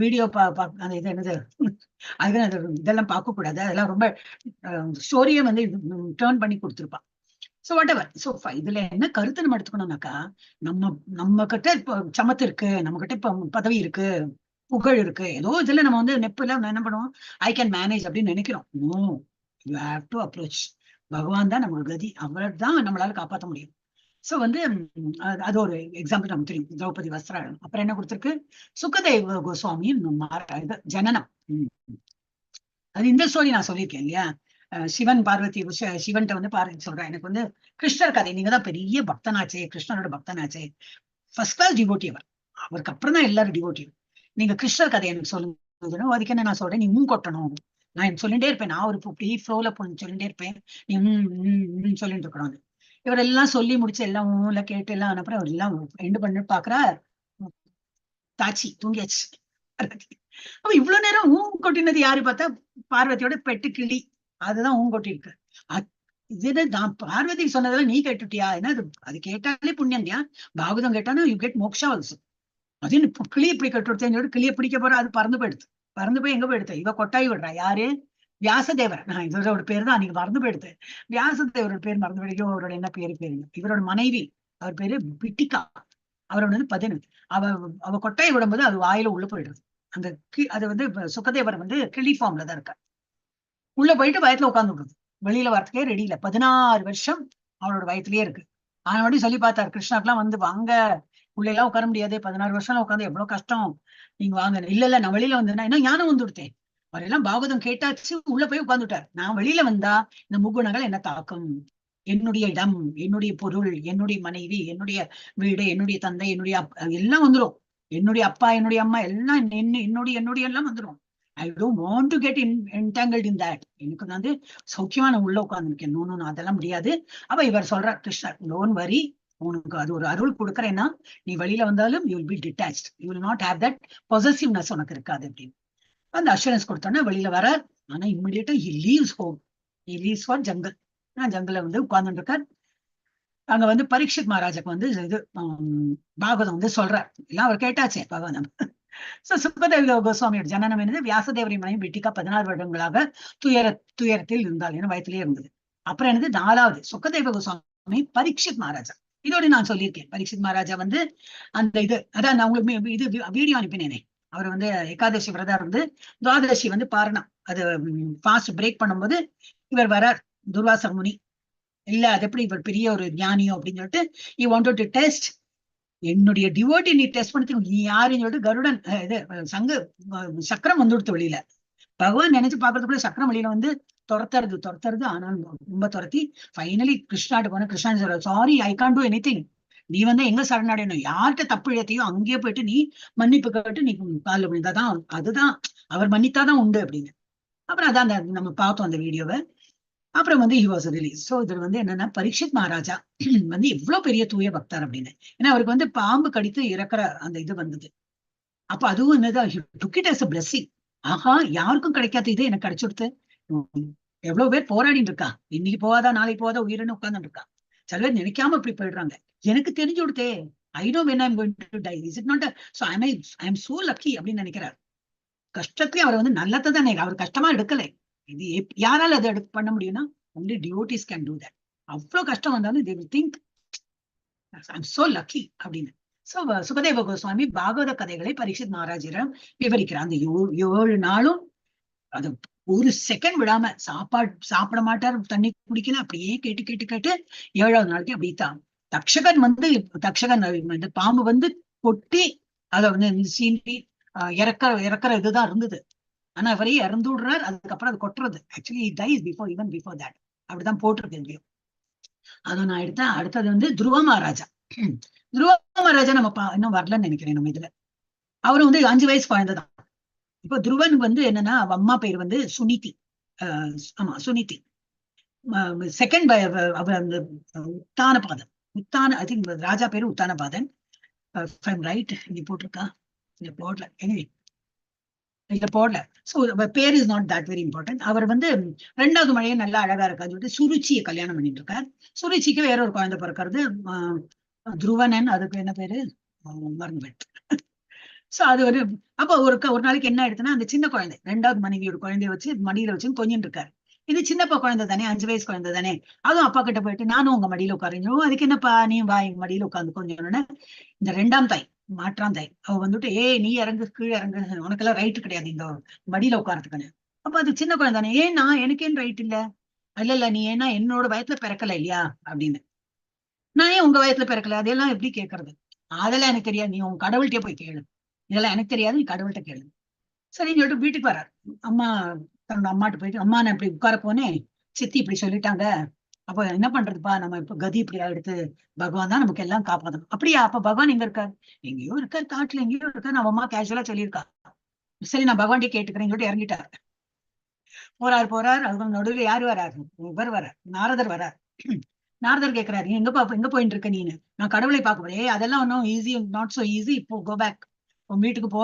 வீடியோ அந்த இது என்னது அது இதெல்லாம் பார்க்க கூடாது, அதெல்லாம் ரொம்ப ஸ்டோரியை வந்து டேர்ன் பண்ணி கொடுத்துருப்பான். So what ever. சோ இதுல என்ன கருத்து நம்ம எடுத்துக்கணும்னாக்கா, நம்ம கிட்ட இப்போ சமத்து இருக்கு, நம்ம கிட்ட இப்ப பதவி இருக்கு, புகழ் இருக்கு, ஏதோ இதுல நம்ம வந்து நெப்புல என்ன பண்ணுவோம், ஐ கேன் மேனேஜ் அப்படின்னு நினைக்கிறோம். No, you have to approach பகவான் தான் நம்ம கதி, அவர் தான் நம்மளால காப்பாற்ற முடியும். சோ வந்து அது ஒரு எக்ஸாம்பிள் நமக்கு தெரியும், திரௌபதி வஸ்திராளம். அப்புறம் என்ன கொடுத்திருக்கு, சுகதேவ கோஸ்வாமி ஜனனம். அது இந்த ஸ்டோரி நான் சொல்லியிருக்கேன் இல்லையா, சிவன் பார்வதி சிவன்கிட்ட வந்து பாருங்க சொல்றேன், எனக்கு வந்து கிருஷ்ணர் கதை, நீங்க தான் பெரிய பக்தனாச்சே, கிருஷ்ணரோட பக்தனாச்சே, ஃபர்ஸ்ட் கிளாஸ் டிவோட்டி அவர், அவருக்கு அப்புறம் தான் எல்லாரும் டிவோட்டி. நீங்க கிருஷ்ணர் கதை எனக்கு சொல்லுங்க, அதுக்கு என்ன நான் சொல்றேன், நீ கொட்டணும், நான் சொல்லிட்டே இருப்பேன், நான் ஒரு இப்படி ஃப்ளோல சொல்லிட்டே இருப்பேன், நீ சொல்லிட்டு இருக்கணும். இவர் எல்லாம் சொல்லி முடிச்சு எல்லாம் ஊர்ல கேட்டு எல்லாம் அனுப்புறேன், அவர் எல்லாம் ரெண்டு பண்ணு பாக்குறா, தாச்சி தூங்கியாச்சு. அப்ப இவ்வளவு நேரம் கொட்டினது யாரு பார்த்தா பார்வதியோட பெட்டு கிளி, அதுதான் கொட்டிருக்கு. இது நான் பார்வதி சொன்னதெல்லாம் நீ கேட்டுட்டியா, என்ன அது கேட்டாலே புண்ணியந்தியா, பாகவதம் கேட்டாலும் யூ கெட் மோக்ஷா ஆல்சோ. அது கிளி இப்படி கட்டுடுத்தேன்னு சொல்லி கிளியை பிடிக்க போற, அது பறந்து போயிடுது. பறந்து போய் எங்க போயிடுது, இவ கொட்டாய் விடுறா, யாரு, வியாசதேவர். நான் இதோட பேர் தான் அன்னைக்கு மறந்து போயிடுது, வியாசதேவரோட பேர் மறந்து போயிடுச்சோ, அவரோட என்ன பேரு, இவரோட மனைவி, அவர் பேரு பிட்டிகா, அவரோட வந்து 11. அவ கொட்டாய் விடும்போது அது வாயில உள்ள போயிடுது. அந்த அது வந்து சுகதேவர் வந்து கிளி ஃபார்ம்ல தான் இருக்க, உள்ள போயிட்டு வயத்துல உட்கார்ந்து விடுறது, வெளியில வரத்துக்கே ரெடி இல்ல. 16 வருஷம் அவனோட வயத்திலேயே இருக்கு. அவனோட சொல்லி பார்த்தாரு கிருஷ்ணாக்கெல்லாம் வந்து, வாங்க உள்ள எல்லாம் உட்கார முடியாது, 16 வருஷம் உட்காந்து எவ்வளவு கஷ்டம், நீங்க வாங்க. இல்ல நான் வெளியில வந்தேன்னா இன்னும் ஞானம் வந்து விடுத்தேன், அவரெல்லாம் பாகவதம் கேட்டாச்சு, உள்ள போய் உட்கார்ந்துட்டார். நான் வெளியில வந்தா இந்த முக்குணங்கள் என்ன தாக்கும், என்னுடைய இடம், என்னுடைய பொருள், என்னுடைய மனைவி, என்னுடைய வீடு, என்னுடைய தந்தை, என்னுடைய எல்லாம் வந்துடும், என்னுடைய அப்பா, என்னுடைய அம்மா எல்லாம் என்னுடைய எல்லாம் வந்துடும். I don't want to get என்டாங்கிள்ட் in that. எனக்கு வந்து சௌக்கியமா நான் உள்ள உட்கார்ந்துருக்கேன், நோ அதெல்லாம் முடியாது. அப்ப இவர் சொல்றார் கிருஷ்ணர், டோன்ட் வரி, உனக்கு அது ஒரு அருள் கொடுக்குறேன்னா, நீ வெளியில வந்தாலும் you will be detached, you will not have that possessiveness உனக்கு இருக்காது அப்படின்னு அந்த அஷூரன்ஸ் கொடுத்தோன்னா வெளியில வர. ஆனா இம்மிடியேட்டா he leaves home, he leaves for jungle. ஜங்கல்ல வந்து உட்கார்ந்துட்டு இருக்கார். அங்க வந்து பரீட்சித் மகாராஜாக்கு வந்து இது பாகவதம் வந்து சொல்றார், எல்லாம் அவர் கேட்டாச்சே பகவான். சுகதேவ கோஸ்வாமியோட ஜனனம் என்னது, வியாசதேவரி மனைவி பிட்டிகா 16 வருடங்களாக துயரத்தில் இருந்தால், ஏன்னா வயத்திலேயே இருந்தது. அப்புறம் என்னது 4வது சுகதேவ கோஸ்வாமி பரீட்சித் மகாராஜா. இதோட நான் சொல்லியிருக்கேன், பரீட்சித் மகாராஜா வந்து அந்த இது அதான் நான் உங்களுக்கு இது வீடியோ அனுப்பினேனே, அவர் வந்து ஏகாதசி விரதம் இருந்து துவாதசி வந்து பாரணம் அது ஃபாஸ்ட் பிரேக் பண்ணும்போது இவர் வரார், துர்வாச முனி. இல்ல அது எப்படி இவர் பெரிய ஒரு ஞானியோ அப்படின்னு சொல்லிட்டு he wanted to test, என்னுடைய டிவோட்டி நீ டெஸ்ட் பண்ணி நீ யாருன்னு சொல்லிட்டு கருடன் இது சக்கரம் வந்து கொடுத்து வெளியில, பகவான் நினைச்சு பாக்குறதுக்குள்ள சக்கரம் வெளியில வந்து துரத்துறது. ஆனாலும் ரொம்ப துரத்தி ஃபைனலி கிருஷ்ணாட்டு போன. கிருஷ்ணா சொல்ற, sorry I can't two anything, நீ வந்து எங்க சரணடையணும், யார்கிட்ட தப்பு இழத்தையோ அங்கேயே போயிட்டு நீ மன்னிப்பு கேட்டு நீ காலில் விழுந்தாதான், அதுதான் அவர் மன்னித்தாதான் உண்டு அப்படின்னு. அப்புறம் அதான் நம்ம பார்த்தோம் அந்த வீடியோவை. அப்புறம் வந்து ஹி வாஸ் ரிலீஸ். சோ இதுல வந்து என்னன்னா, பரீட்சித் மகாராஜா வந்து எவ்வளவு பெரிய தூய பக்தர் அப்படின்னு, ஏன்னா அவருக்கு வந்து பாம்பு கடித்து இறக்குற அந்த இது வந்தது. அப்ப அதுவும் என்னது, took it as a blessing. ஆஹா, யாருக்கும் கிடைக்காத இது எனக்கு கிடைச்சுடுத்து. எவ்வளவு பேர் போராடிட்டு இருக்கா, இன்னைக்கு போவாதா நாளைக்கு போவாதா உயிரின்னு உட்கார்ந்து இருக்கா, சில பேர் நினைக்காம இப்படி போயிடுறாங்க. எனக்கு தெரிஞ்சு கொடுத்தே, I know when I'm going to die, is it not a, so I am so lucky அப்படின்னு நினைக்கிறார். கஷ்டத்தையும் அவர் வந்து நல்லதை தானே, அவர் கஷ்டமா எடுக்கலை. இது யாரால அதை பண்ண முடியும்னா, only devotees can do that. அவ்வளவு கஷ்டம் வந்தாலும் they will think I'm so lucky அப்படின்னு. சோ சுகதேவ கோஸ்வாமி பாகவத கதைகளை பரீட்சித் மகாராஜிடம் விவரிக்கிறார். அந்த 7 நாளும் அது ஒரு செகண்ட் விடாம சாப்பிட மாட்டார், தண்ணி குடிக்கல, அப்படியே கேட்டு கேட்டு கேட்டு 7வது நாளைக்கு அப்படித்தான். தக்ஷகன் இந்த பாம்பு வந்து கொட்டி அதை வந்து சீனி இறக்குற இதுதான் இருந்தது. ஆனா அவரே இறந்து விடுறார், அதுக்கப்புறம் அது கொட்டுறது. Actually dies even before that, அப்படிதான் போட்டிருக்கு. அதை நான் எடுத்தேன். அடுத்தது வந்து துருவ மகாராஜா. துருவ மகாராஜா நம்ம இன்னும் வரலன்னு நினைக்கிறேன் நம்ம இதுல. அவரு வந்து 5 வயசு குழந்தைதான். இப்ப துருவன் வந்து என்னன்னா, அவ அம்மா பேர் வந்து சுனிதி. ஆமா சுனிதி. செகண்ட் அவர் அந்த உத்தான ஐ திங்க் ராஜா பேரு உத்தானபாதன். ரைட், இங்க போட்டிருக்கா, இங்க போடல. எனவே இல்ல போடல. சோ பேர் is not that very important. அவர் வந்து 2வது மழையே நல்லா அழகா இருக்கான்னு சொல்லிட்டு சுருச்சியை கல்யாணம் பண்ணிட்டு இருக்காரு. சுருச்சிக்கு வேற ஒரு குழந்தை பிறக்கிறது, துருவனன், அதுக்கு என்ன பேரு மறந்து போயிட்டு. சோ அது ஒரு அப்ப ஒரு நாளைக்கு என்ன ஆயிடுச்சுன்னா, அந்த சின்ன குழந்தை 2வது மனைவியோட குழந்தைய வச்சு மடியில வச்சு கொஞ்சிட்டு இருக்காரு. இது சின்னப்பா குழந்தை தானே, 5 வயசு குழந்தை தானே, அதுவும் அப்பா கிட்ட போயிட்டு நானும் உங்க மடியில உட்காருங்க, அதுக்கு என்னப்பா நீ வா எங்க மடியில உட்காந்து கொஞ்சம். இந்த 2ஆம் தாய், மாற்றாம் தாய், அவ வந்துட்டு நீ இறங்கு, கீழே இறங்கு, உனக்கெல்லாம் ரைட் கிடையாது இந்த மடியில உட்காரத்துக்குன்னு. அப்ப அது சின்ன குழந்தை தானே, எனக்கு ஏன் ரைட் இல்ல? இல்ல நீ ஏன்னா என்னோட வயத்துல பிறக்கல இல்லையா அப்படின்னு. நான் ஏன் உங்க வயத்துல பிறக்கல, அதெல்லாம் எப்படி கேட்கறது? அதெல்லாம் எனக்கு தெரியாது, நீ உன் கடவுள்கிட்டயே போய் கேளு, இதெல்லாம் எனக்கு தெரியாது, நீ கடவுள்கிட்ட கேளு. சரின்னு சொல்லிட்டு வீட்டுக்கு வர்றாரு. அம்மா தன்னோட அம்மாட்ட போயிட்டு, அம்மா நான் இப்படி உட்கார போனேன், சித்தி இப்படி சொல்லிட்டாங்க, அப்ப என்ன பண்றதுப்பா, நம்ம இப்ப கதி இப்படி எடுத்து, பகவான் தான் நமக்கு எல்லாம் காப்பாத்தணும். அப்படியா, அப்ப பகவான் எங்க இருக்காரு? எங்கேயோ இருக்காரு, காட்டுல எங்கேயோ இருக்காரு, நம்ம அம்மா கேஷுவலா சொல்லியிருக்கா. சரி நான் பகவான்கிட்ட கேட்டுக்கிறேன்னு சொல்லிட்டு இறங்கிட்டாரு. போறாரு. அது நடுவில் யாரு வராரு? இவர் வரார், நாரதர் வரார். நாரதர் கேட்கிறாரு, நீ எங்க போயிட்டு இருக்க நீனு? நான் கடவுளை பார்க்க போறேன். அதெல்லாம் ஒன்னும் ஈஸி, நாட் சோ ஈஸி. இப்போ கோ பேக், உன் வீட்டுக்கு போ,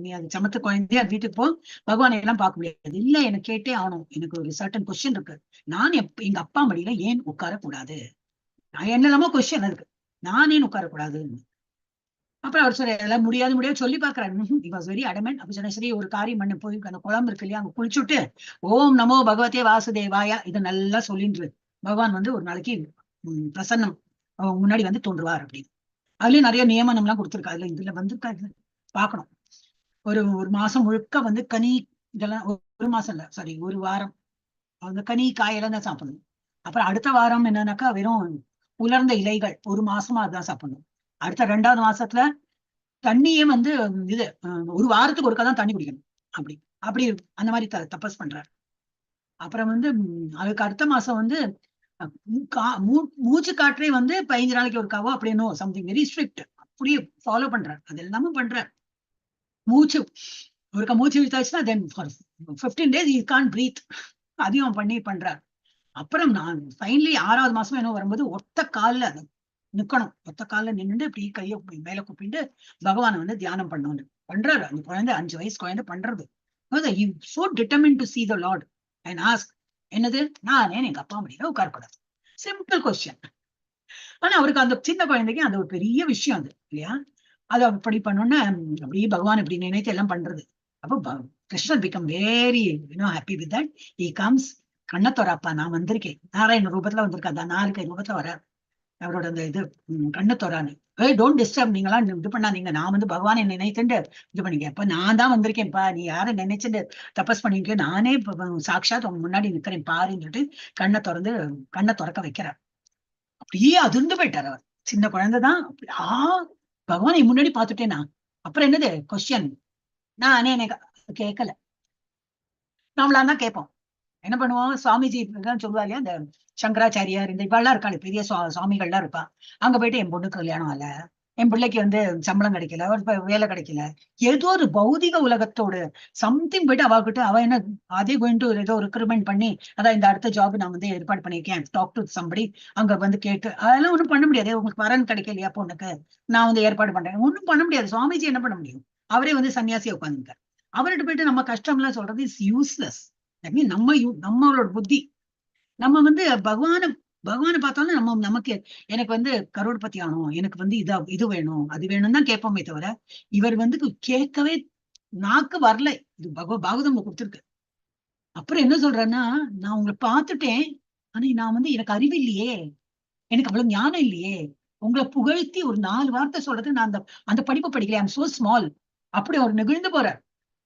நீ அது சமத்து குழந்தைய அது வீட்டுக்கு போ, பகவானை எல்லாம் பார்க்க முடியாது. இல்ல எனக்கு கேட்டே ஆகணும், எனக்கு ஒரு சர்டன் கொஸ்டின் இருக்கு. நான் எங்க அப்பா மடியில ஏன் உட்காரக்கூடாது? என்னெல்லாமோ கொஸ்டின் இருக்கு, நான் ஏன் உட்காரக்கூடாது? அப்புறம் அவர் சொல்ல எல்லாம் முடியாது சொல்லி பாக்குறாரு. Very adamant. அப்ப சொன்ன, சரி ஒரு காரியம் பண்ண, போய் அந்த குளம் இருக்கு இல்லையா, அங்க குளிச்சுட்டு ஓம் நமோ பகவதே வாசுதேவாயா இதை நல்லா சொல்லின்று பகவான் வந்து ஒரு நாளைக்கு பிரசன்னம் முன்னாடி வந்து தோன்றுவார் அப்படின்னு. அதுலயும் நிறைய நியமனம் எல்லாம் கொடுத்துருக்கா. அதுல இதுல வந்து பாக்கணும். ஒரு மாசம் முழுக்க வந்து கனி இதெல்லாம், ஒரு மாசம் இல்ல சாரி, ஒரு வாரம் அந்த கனி காயெல்லாம் தான் சாப்பிடணும். அப்புறம் அடுத்த வாரம் என்னன்னாக்கா வெறும் உலர்ந்த இலைகள், ஒரு மாசமா அதுதான் சாப்பிடணும். அடுத்த 2வது மாசத்துல தண்ணியே வந்து இது ஒரு வாரத்துக்கு ஒருக்கா தான் தண்ணி குடிக்கணும். அப்படி அப்படி அந்த மாதிரி தபஸ் பண்றாரு. அப்புறம் வந்து அதுக்கு அடுத்த மாசம் வந்து மூச்சு காற்றே வந்து 15 நாளைக்கு ஒருக்காவோ அப்படின்னு சம்திங் வெரி ஸ்ட்ரிக்ட், அப்படியே ஃபாலோ பண்றாரு. அது எல்லாமே பண்றாரு. மூச்சு ஒருக்கா மூச்சு விட்டாச்சுன்னா தென் for 15 days he can't breathe. அதையும் பண்றாரு. அப்புறம் நான் ஃபைனலி 6வது மாசம் என்ன வரும்போது ஒத்த கால்ல நிக்கணும். ஒத்த கால்ல நின்றுட்டு இப்படி கையை மேல கூப்பிட்டு பகவானை வந்து தியானம் பண்ணணும் பண்றாரு. அந்த குழந்தை 5 வயசு குழந்தை பண்றது. He so determined to see the Lord and ask, என்னது, நான் எங்க அப்பா மடியில உட்காரக்கூடாது? Simple question. ஆனா அவருக்கு அந்த சின்ன குழந்தைக்கு அந்த ஒரு பெரிய விஷயம் அது இல்லையா. அது அப்படி பண்ணோன்னா அப்படியே பகவான் இப்படி நினைத்து எல்லாம் பண்றது. அப்போ கிருஷ்ணர் become very happy with that. He comes, கண்ணத்தோரப்பா நான் வந்திருக்கேன், நாராயண ரூபத்துல வந்திருக்கேன், அந்த 4 ரூபத்துல வர்றாரு. அவரோட அந்த இது கண்ணத்தோரான்னு, டோன்ட் டிஸ்டர்ப், நீங்களாம் இது பண்ணாதீங்க, நான் வந்து பகவானை நினைத்துட்டு இது பண்ணிக்க, அப்ப நான் தான் வந்திருக்கேன்ப்பா, நீ யாரை நினைச்சுட்டு தபஸ் பண்ணிக்க, நானே சாட்சாத் உங்க முன்னாடி நிக்கிறேன் பாருன்னு சொல்லிட்டு கண்ணை திறக்க வைக்கிறார். அப்படியே அதிர்ந்து போயிட்டார் அவர். சின்ன குழந்தைதான். பகவானை முன்னாடி பார்த்துட்டேனா. அப்புறம் என்னது கொஸ்டின்? நானே எனக்கு கேட்கல. நம்மளாம் தான் கேட்போம். என்ன பண்ணுவோம், சுவாமிஜி சொல்லுவா இல்லையா, இந்த சங்கராச்சாரியார் இந்த இவாள்லாம் இருக்காள், பெரிய சுவாமிகள்லாம் இருப்பா. அங்க போயிட்டு என் பொண்ணுக்கு கல்யாணம் ஆகல, என் பிள்ளைக்கு வந்து சம்பளம் கிடைக்கல, ஒரு வேலை கிடைக்கல, ஏதோ ஒரு பௌதிக உலகத்தோடு சம்திங் போயிட்டு அவகிட்ட அவ என்ன அதே கோயின்ட்டு ஏதோ ரெக்ரூட்மெண்ட் பண்ணி, அதான் இந்த அடுத்த ஜாப் நான் வந்து ஏற்பாடு பண்ணியிருக்கேன், டாக் டு சம்படி, அங்க வந்து கேட்டு அதெல்லாம் ஒண்ணும் பண்ண முடியாது. உங்களுக்கு வரன் கிடைக்கலையா பொண்ணுக்கு, நான் வந்து ஏற்பாடு பண்றேன், ஒண்ணும் பண்ண முடியாது. சுவாமிஜி என்ன பண்ண முடியும்? அவரே வந்து சன்னியாசியா உட்காந்துருக்காரு. அவர்கிட்ட போயிட்டு நம்ம கஷ்டம் எல்லாம் சொல்றது இஸ் யூஸ்லெஸ். நம்மளோட புத்தி, நம்ம வந்து பகவானை பார்த்தாலும் நமக்கு எனக்கு வந்து கரோட்பதி ஆகணும், எனக்கு வந்து இது வேணும் அது வேணும் தான் கேட்போமே தவிர, இவர் வந்து கேட்கவே நாக்கு வரல. இது பாகவதம் கொடுத்துருக்கு. அப்புறம் என்ன சொல்றேன்னா, நான் உங்களை பார்த்துட்டேன், ஆனா நான் வந்து எனக்கு அறிவு இல்லையே, எனக்கு அவ்வளவு ஞானம் இல்லையே, உங்களை புகழ்த்தி ஒரு 4 வார்த்தை சொல்றது நான் அந்த படிப்பு படிக்கல, ஐம் சோ ஸ்மால், அப்படி அவர் நெகிழ்ந்து போறார்.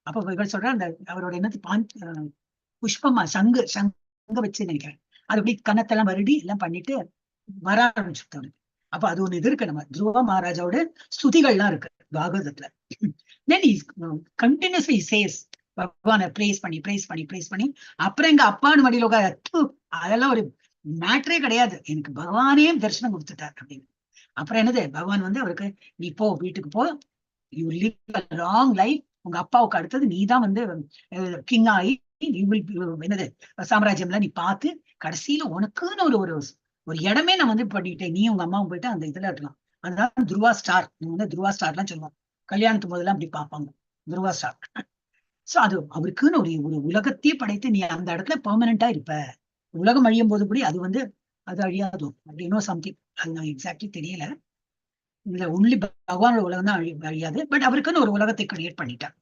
அப்ப இவர் சொல்ற அந்த அவரோட என்னது புஷ்பமா சங்க வச்சு நினைக்கிறேன், அது அப்படி கன்னத்தெல்லாம் வருடி எல்லாம் பண்ணிட்டு வர ஆரம்பிச்சுட்டாரு. அப்ப அது ஒண்ணு இது இருக்கு, நம்ம துருவ மகாராஜாவோட ஸ்துதிகள்லாம் இருக்கு பாகவதத்துல. Then he continuously says, பகவானை பிரேஸ் பண்ணி அப்புறம் எங்க அப்பான்னு மடியில உட்கார, அதெல்லாம் ஒரு மேட்டரே கிடையாது, எனக்கு பகவானே தரிசனம் கொடுத்துட்டார் அப்படின்னு. அப்புறம் என்னது, பகவான் வந்து அவருக்கு, நீ போ வீட்டுக்கு போ, you live a long life, உங்க அப்பாவுக்கு அடுத்தது நீ தான் வந்து கிங் ஆகி என்னது சாம்ராஜ்யம்லாம் நீ பார்த்து கடைசியில உனக்குன்னு ஒரு இடமே நான் வந்து பண்ணிட்டேன், நீ உங்க அம்மாவும் போயிட்டு அந்த இதுல இருக்கலாம். அதுதான் துருவா ஸ்டார். நீங்க வந்து துருவா ஸ்டார்லாம் சொல்லுவோம், கல்யாணத்து போதெல்லாம் அப்படி பார்ப்பாங்க, துருவா ஸ்டார். சோ அது அவருக்குன்னு ஒரு ஒரு உலகத்தையே படைத்து நீ அந்த இடத்துல பெர்மனண்டா இருப்ப. உலகம் அழியும் போது கூட அது வந்து அது அழியாதோ அப்படின்னோ சம்திங், அது நான் எக்ஸாக்ட்லி தெரியல. இந்த ஒன்லி பகவானோட உலகம் தான் அழியாது, பட் அவருக்குன்னு ஒரு உலகத்தை கிரியேட் பண்ணிட்டார்.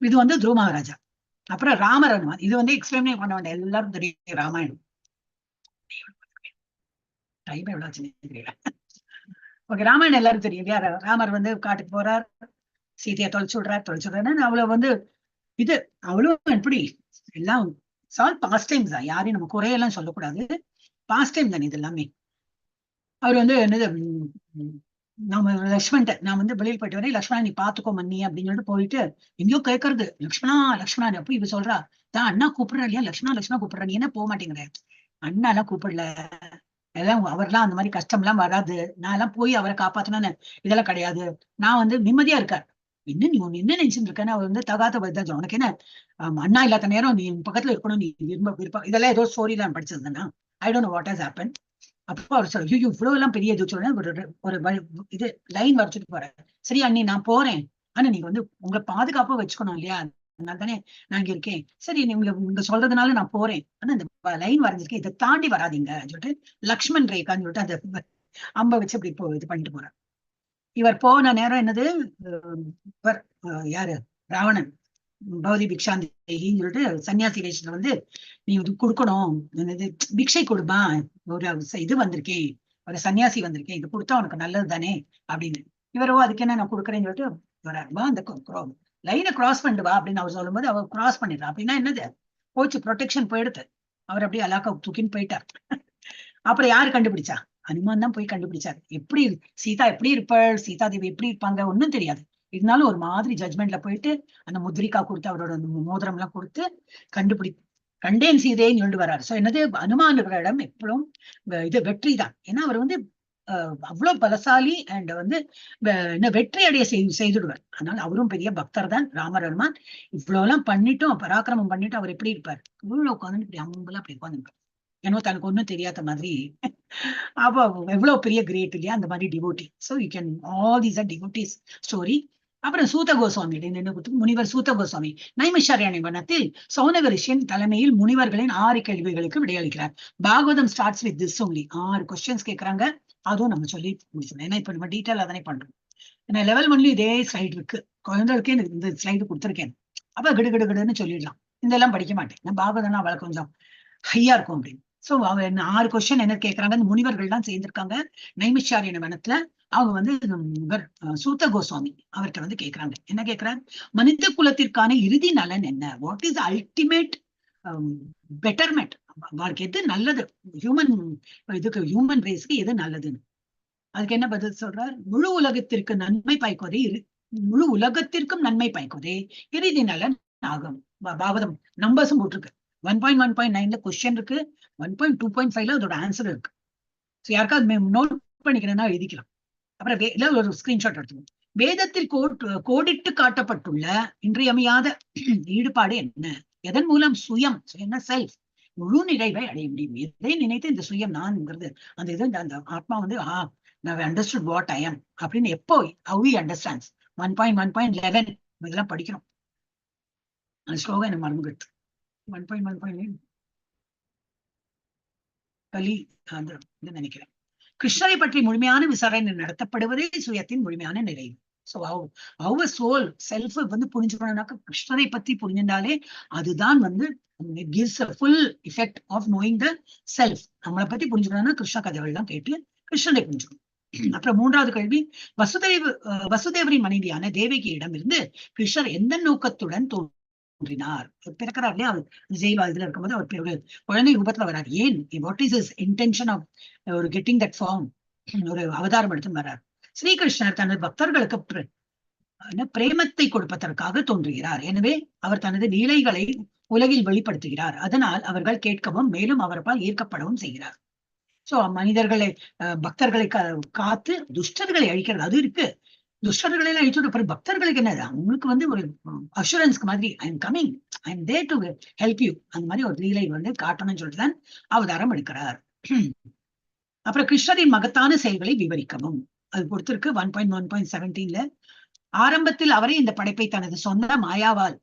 இது வந்து துருவ மகாராஜா. அப்புறம் ராமர் அனுமான், இது வந்து எக்ஸ்பிளைனே பண்ண வேண்டாம், எல்லாரும் தெரியும் ராமாயணம். டைம் எவ்வளவு ஆச்சுன்னு தெரியல. ஓகே, ராமாயணம் எல்லாரும் தெரியும் இல்லையா? ராமர் வந்து காட்டுக்கு போறார், சீதையை தொலைச்சுடுறாரு. அவ்வளவு வந்து இது அவளும் எப்படி எல்லாம் பாஸ்ட் டைம் தான், யாரையும் நம்ம குறையெல்லாம் சொல்லக்கூடாது, பாஸ்ட் டைம் தானே இது எல்லாமே. அவர் வந்து என்னது நம்ம லக்ஷ்மண்ட நான் வந்து வெளியில் போயிட்டு வரேன், லக்ஷ்மணா நீ பாத்துக்கோ மன்னி அப்படின்னு சொல்லிட்டு போயிட்டு எங்கேயோ கேட்கறது, லக்ஷ்மணா லக்ஷ்மணா அப்ப இவ சொல்றா, தான் அண்ணா கூப்பிடுறா இல்லையா, லக்ஷ்மணா கூப்பிடுறா, நீ என்ன போக மாட்டேங்கிற? அண்ணா எல்லாம் கூப்பிடல, எல்லாம் அவர்லாம் அந்த மாதிரி கஷ்டம் எல்லாம் வராது, நான் எல்லாம் போய் அவரை காப்பாத்தணும்னு இதெல்லாம் கிடையாது, நான் வந்து நிம்மதியா இருக்கார். இன்னும் நீ ஒண்ணு என்ன நினைச்சுட்டு இருக்கேன்னு அவர் வந்து தகாத வைத்தாச்சு, உனக்கு என்ன அண்ணா இல்லாத நேரம் நீ பக்கத்துல இருக்கணும், நீ விருப்ப இதெல்லாம் ஏதோ ஸ்டோரி எல்லாம் படிச்சதுன்னா I don't know what has happen. அப்போ அவர் சொல்ல இவ்வளவு எல்லாம் பெரிய இது சொல்றேன், ஒரு இது லைன் வரைச்சிட்டு போறேன். சரி அண்ணி நான் போறேன், ஆனா நீங்க வந்து உங்களை பாதுகாப்பா வச்சுக்கணும் இல்லையா, அதனால தானே நான் இங்க இருக்கேன். சரி நீங்க சொல்றதுனால நான் போறேன், ஆனா இந்த லைன் வரைஞ்சிருக்கேன், இதை தாண்டி வராதிங்க சொல்லிட்டு லக்ஷ்மண் ரேகான்னு சொல்லிட்டு அந்த அம்ப வச்சு அப்படி இது பண்ணிட்டு போறேன். இவர் போன நேரம் என்னது, இவர் யாரு ராவணன் பௌதி பிக்ஷாந்தின்னு சொல்லிட்டு சன்னியாசி வேஷத்துல வந்து நீ இது கொடுக்கணும், பிக்ஷை கொடுமா, ஒரு இது வந்திருக்கேன், ஒரு சன்னியாசி வந்திருக்கேன், இது கொடுத்தா உனக்கு நல்லது தானே அப்படின்னு. இவரோ அதுக்கு என்ன நான் கொடுக்குறேன்னு சொல்லிட்டு வராருவா, அந்த லைனை கிராஸ் பண்ணிட்டு வா அப்படின்னு அவர் சொல்லும் போது அவர் கிராஸ் பண்ணிடுறா. அப்படின்னா என்னது போச்சு, ப்ரொடெக்ஷன் போயிடுது, அவர் அப்படியே அலாக்கா தூக்கின்னு போயிட்டார். அப்புறம் யாரு கண்டுபிடிச்சா? ஹனுமான் தான் போய் கண்டுபிடிச்சாரு. எப்படி சீதா எப்படி இருப்பாள், சீதா தேவி எப்படி இருப்பாங்க ஒன்னும் தெரியாது, இருந்தாலும் ஒரு மாதிரி ஜட்மெண்ட்ல போயிட்டு அந்த முத்ரிகா கொடுத்து அவரோட மோதிரம் எல்லாம் கொடுத்து கண்டேன் சீதைன்னு சொல்லிட்டு வர்றாரு. சோ என்னது அனுமானிடம் எப்பவும் இது வெற்றி தான், ஏன்னா அவர் வந்து அவ்வளவு பலசாலி அண்ட் வந்து என்ன வெற்றி அடைய செய்துடுவார். அதனால அவரும் பெரிய பக்தர் தான் ராமர் அனுமான். இவ்வளவு எல்லாம் பண்ணிட்டும் பராக்கிரமம் பண்ணிட்டு அவர் எப்படி இருப்பார், இவ்வளவு உட்காந்து இப்படி அம்பெல்லாம் அப்படி உட்காந்துருப்பார், ஏன்னோ தனக்கு ஒன்னும் தெரியாத மாதிரி. அப்போ எவ்வளவு பெரிய கிரேட் இல்லையா அந்த மாதிரி devotee. So you can all these are devotees story. அப்புறம் சூத கோஸ்வாமி முனிவர் சூத கோஸ்வாமி நைமிஷாரண்ய வனத்தில் சௌனக ரிஷியின் தலைமையில் முனிவர்களின் 6 கேள்விகளுக்கு விடையளிக்கிறார். Bhagavatam starts with this only. 6 questions கேட்கறாங்க, அதுவும் நம்ம சொல்லி முடிச்சோம், ஏன்னா இப்ப நம்ம டீட்டெயில் அதனை பண்றோம். ஏன்னா லெவல் ஒன்லி இதே ஸ்லைடு இருக்கு, குழந்தைகளுக்கே இந்த ஸ்லைடு கொடுத்துருக்கேன், அப்ப கிடுன்னு சொல்லிடலாம். இதெல்லாம் படிக்க மாட்டேன் நான், பாகவதம்னா அவளை கொஞ்சம் ஹையா இருக்கும் அப்படின்னு. சோ அவங்க 6 கொஸ்டின் என்ன கேட்கறாங்க, அந்த முனிவர்கள் தான் சேர்ந்திருக்காங்க நைமிஷாரண்ய வனத்துல. அவங்க வந்து இவர் சூத கோஸ்வாமி அவர்கிட்ட வந்து கேட்கிறாங்க, என்ன கேட்கிறார், மனித குலத்திற்கான இறுதி நலன் என்ன, வாட் இஸ் அல்டிமேட் பெட்டர்மெண்ட், அவருக்கு எது நல்லது, ஹியூமன் ரேஸ்க்கு எது நல்லதுன்னு. அதுக்கு என்ன பதில் சொல்றார், முழு உலகத்திற்கு நன்மை பயக்குவதே முழு உலகத்திற்கும் நன்மை பயக்குவதே இறுதி நலன் ஆகும். பாகவதம் நம்பர்ஸும் போட்டிருக்கு, 1.1.9ல கொஸ்டின் இருக்கு, 1.2.5ல அதோட ஆன்சர் இருக்கு. யாருக்காவது நோட் பண்ணிக்கிறேன்னா எழுதிக்கலாம். அப்புறம் ஒரு ஸ்கிரீன்ஷாட் எடுத்துக்கணும். வேதத்தில் கோடிட்டு காட்டப்பட்டுள்ள இன்றியமையாத ஈடுபாடு என்ன, எதன் மூலம் சுயம் செல்ஃப் முழு நிறைவை அடைய முடியும், எதை நினைத்து இந்த சுயம் நான்ங்கிறது அந்த இது அந்த ஆத்மா வந்து நான் அண்டர்ஸ்டுட் வாட் ஐ எம் அப்படின்னு எப்போ how he understands 1.1.11 இதெல்லாம் படிக்கணும். அந்த ஸ்லோகம் எனக்கு மறந்துட்டு 1.1.9 கலி நினைக்கிறேன். கிருஷ்ணரை பற்றி முழுமையான விசாரணை நடத்தப்படுவதே சுயத்தின் முழுமையான நிறைவு. சோ அவர் சோல் செல்ஃப் வந்து புரிஞ்சுக்கணும்னாக்க கிருஷ்ணரை பத்தி புரிஞ்சிருந்தாலே அதுதான் வந்து gives a full effect of knowing the self. நம்மளை பத்தி புரிஞ்சுக்கணும்னா கிருஷ்ண கதைகள் எல்லாம் கேட்டு கிருஷ்ணரை புரிஞ்சுக்கணும். அப்புறம் 3வது கேள்வி, வசுதேவரின் மனைவியான தேவகியிடம் இருந்து கிருஷ்ணர் எந்த நோக்கத்துடன் தோன்றினார், பிறக்கிறார் இல்லையா ஜெயில்வாதத்துல இருக்கும்போது அவர் குழந்தை ரூபத்துல வர்றார், ஏன் what is is intention of ஒரு கெட்டிங் தட் ஃபார்ம், ஒரு அவதாரம் எடுத்து வர்றார். ஸ்ரீகிருஷ்ணர் தனது பக்தர்களுக்கு பிரேமத்தை கொடுப்பதற்காக தோன்றுகிறார், எனவே அவர் தனது லீலைகளை உலகில் வெளிப்படுத்துகிறார், அதனால் அவர்கள் கேட்கவும் மேலும் அவர்பால் ஈர்க்கப்படவும் செய்கிறார். சோ மனிதர்களை பக்தர்களை காத்து துஷ்டர்களை அழிக்கிறது அது இருக்கு, துஷ்டர்களை எல்லாம் அழிச்சுட்டு அப்புறம் பக்தர்களுக்கு என்னது, அவங்களுக்கு வந்து ஒரு அஷூரன்ஸ்க்கு மாதிரி I am coming, I am there to help you, அந்த மாதிரி ஒரு லீலை வந்து காட்டணும்னு சொல்லிட்டு தான் அவதாரம் எடுக்கிறார். அப்புறம் கிருஷ்ணரின் மகத்தான செயல்களை விவரிக்கவும் அது பொறுத்திருக்கு. 1.1.17ல ஆரம்பத்தில் அவரே இந்த படைப்பை தனது சொந்த மாயாவால்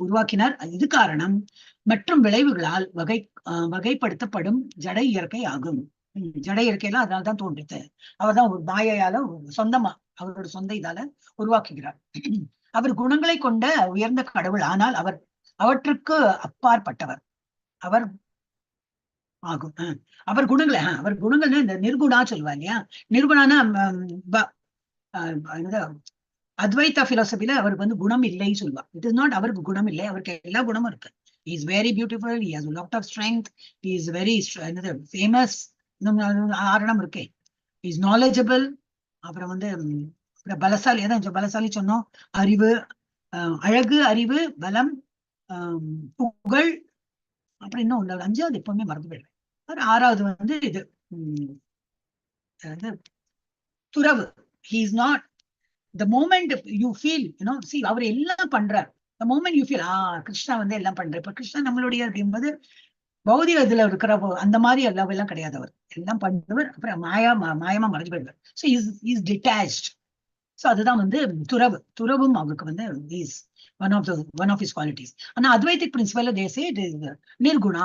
உருவாக்கினார். இது காரணம் மற்றும் விளைவுகளால் வகைப்படுத்தப்படும் ஜட இயற்கை ஆகும். ஜட இயற்கையெல்லாம் அதனால்தான் தோன்றித்து. அவர்தான் ஒரு மாயையால சொந்தமா அவரோட சொந்த இதால உருவாக்குகிறார். அவர் குணங்களை கொண்ட உயர்ந்த கடவுள், ஆனால் அவற்றுக்கு அப்பாற்பட்டவர் அவர் ஆகும். அவர் குணங்கள்னா இந்த நிர்குணா சொல்லுவா இல்லையா, நிர்குணானா அத்வைதா பிலாசபில அவருக்கு வந்து குணம் இல்லைன்னு சொல்லுவா. இட் இஸ் நாட் அவருக்கு குணம் இல்லை, அவருக்கு எல்லா குணமும் இருக்கு. He is very beautiful, he has a lot of strength, he is very famous, ஆரணம் இருக்கே, he is knowledgeable, அப்புறம் வந்து பலசாலி, அதான் பலசாலி சொன்னோம், அறிவு, அழகு, அறிவு, பலம், புகழ், அப்புறம் இன்னும் 5வது எப்பவுமே மறந்து போயிடுவேன். 6வது வந்து இது துறவு. He is not, the moment you feel, see, அவர் எல்லாம் பண்றார். the moment you feel Krishna வந்து எல்லாம் பண்ற, இப்ப கிருஷ்ணா நம்மளுடைய அப்படின்போது பௌதிக இதுல இருக்கிற அந்த மாதிரி எல்லாம் கிடையாது. அவர் எல்லாம் பண்றவர், அப்புறம் மாயமா மறைஞ்சு போயிடுவார். So is detached. ஸோ அதுதான் வந்து துறவும் அவருக்கு வந்து is one of his qualities. ஆனா அத்வைதிக் பிரின்சிபல் தேசே நிர்குணா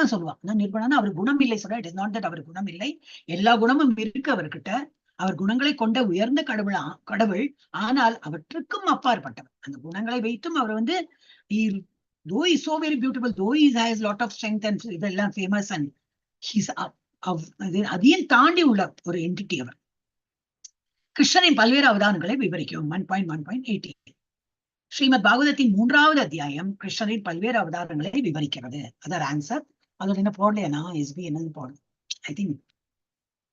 தான் சொல்லுவாங்க. நிர்குணான்னு அவர் குணம் இல்லை சொல்ல. இட் இஸ் நாட் தட் அவர் குணம் இல்லை, எல்லா குணமும் இருக்கு அவர்கிட்ட. அவர் குணங்களை கொண்ட உயர்ந்த கடவுள், ஆனால் அவற்றுக்கும் அப்பாற்பட்டவர். அந்த குணங்களை வைத்தும் அவர் வந்து though he is so very beautiful, though he has lot of strength and இதெல்லாம் famous, and he's அதையும் தாண்டி உள்ள ஒரு என்டிட்டி அவர். கிருஷ்ணரின் பல்வேறு அவதாரங்களை விவரிக்கும். 1.1.18 ஸ்ரீமத் பாகவதத்தின் 3வது அத்தியாயம் கிருஷ்ணரின் பல்வேறு அவதாரங்களை விவரிக்கிறது. Other answer. அதோட என்ன போடலையா, எஸ்பி என்னன்னு போடணும். ஐ திங்க்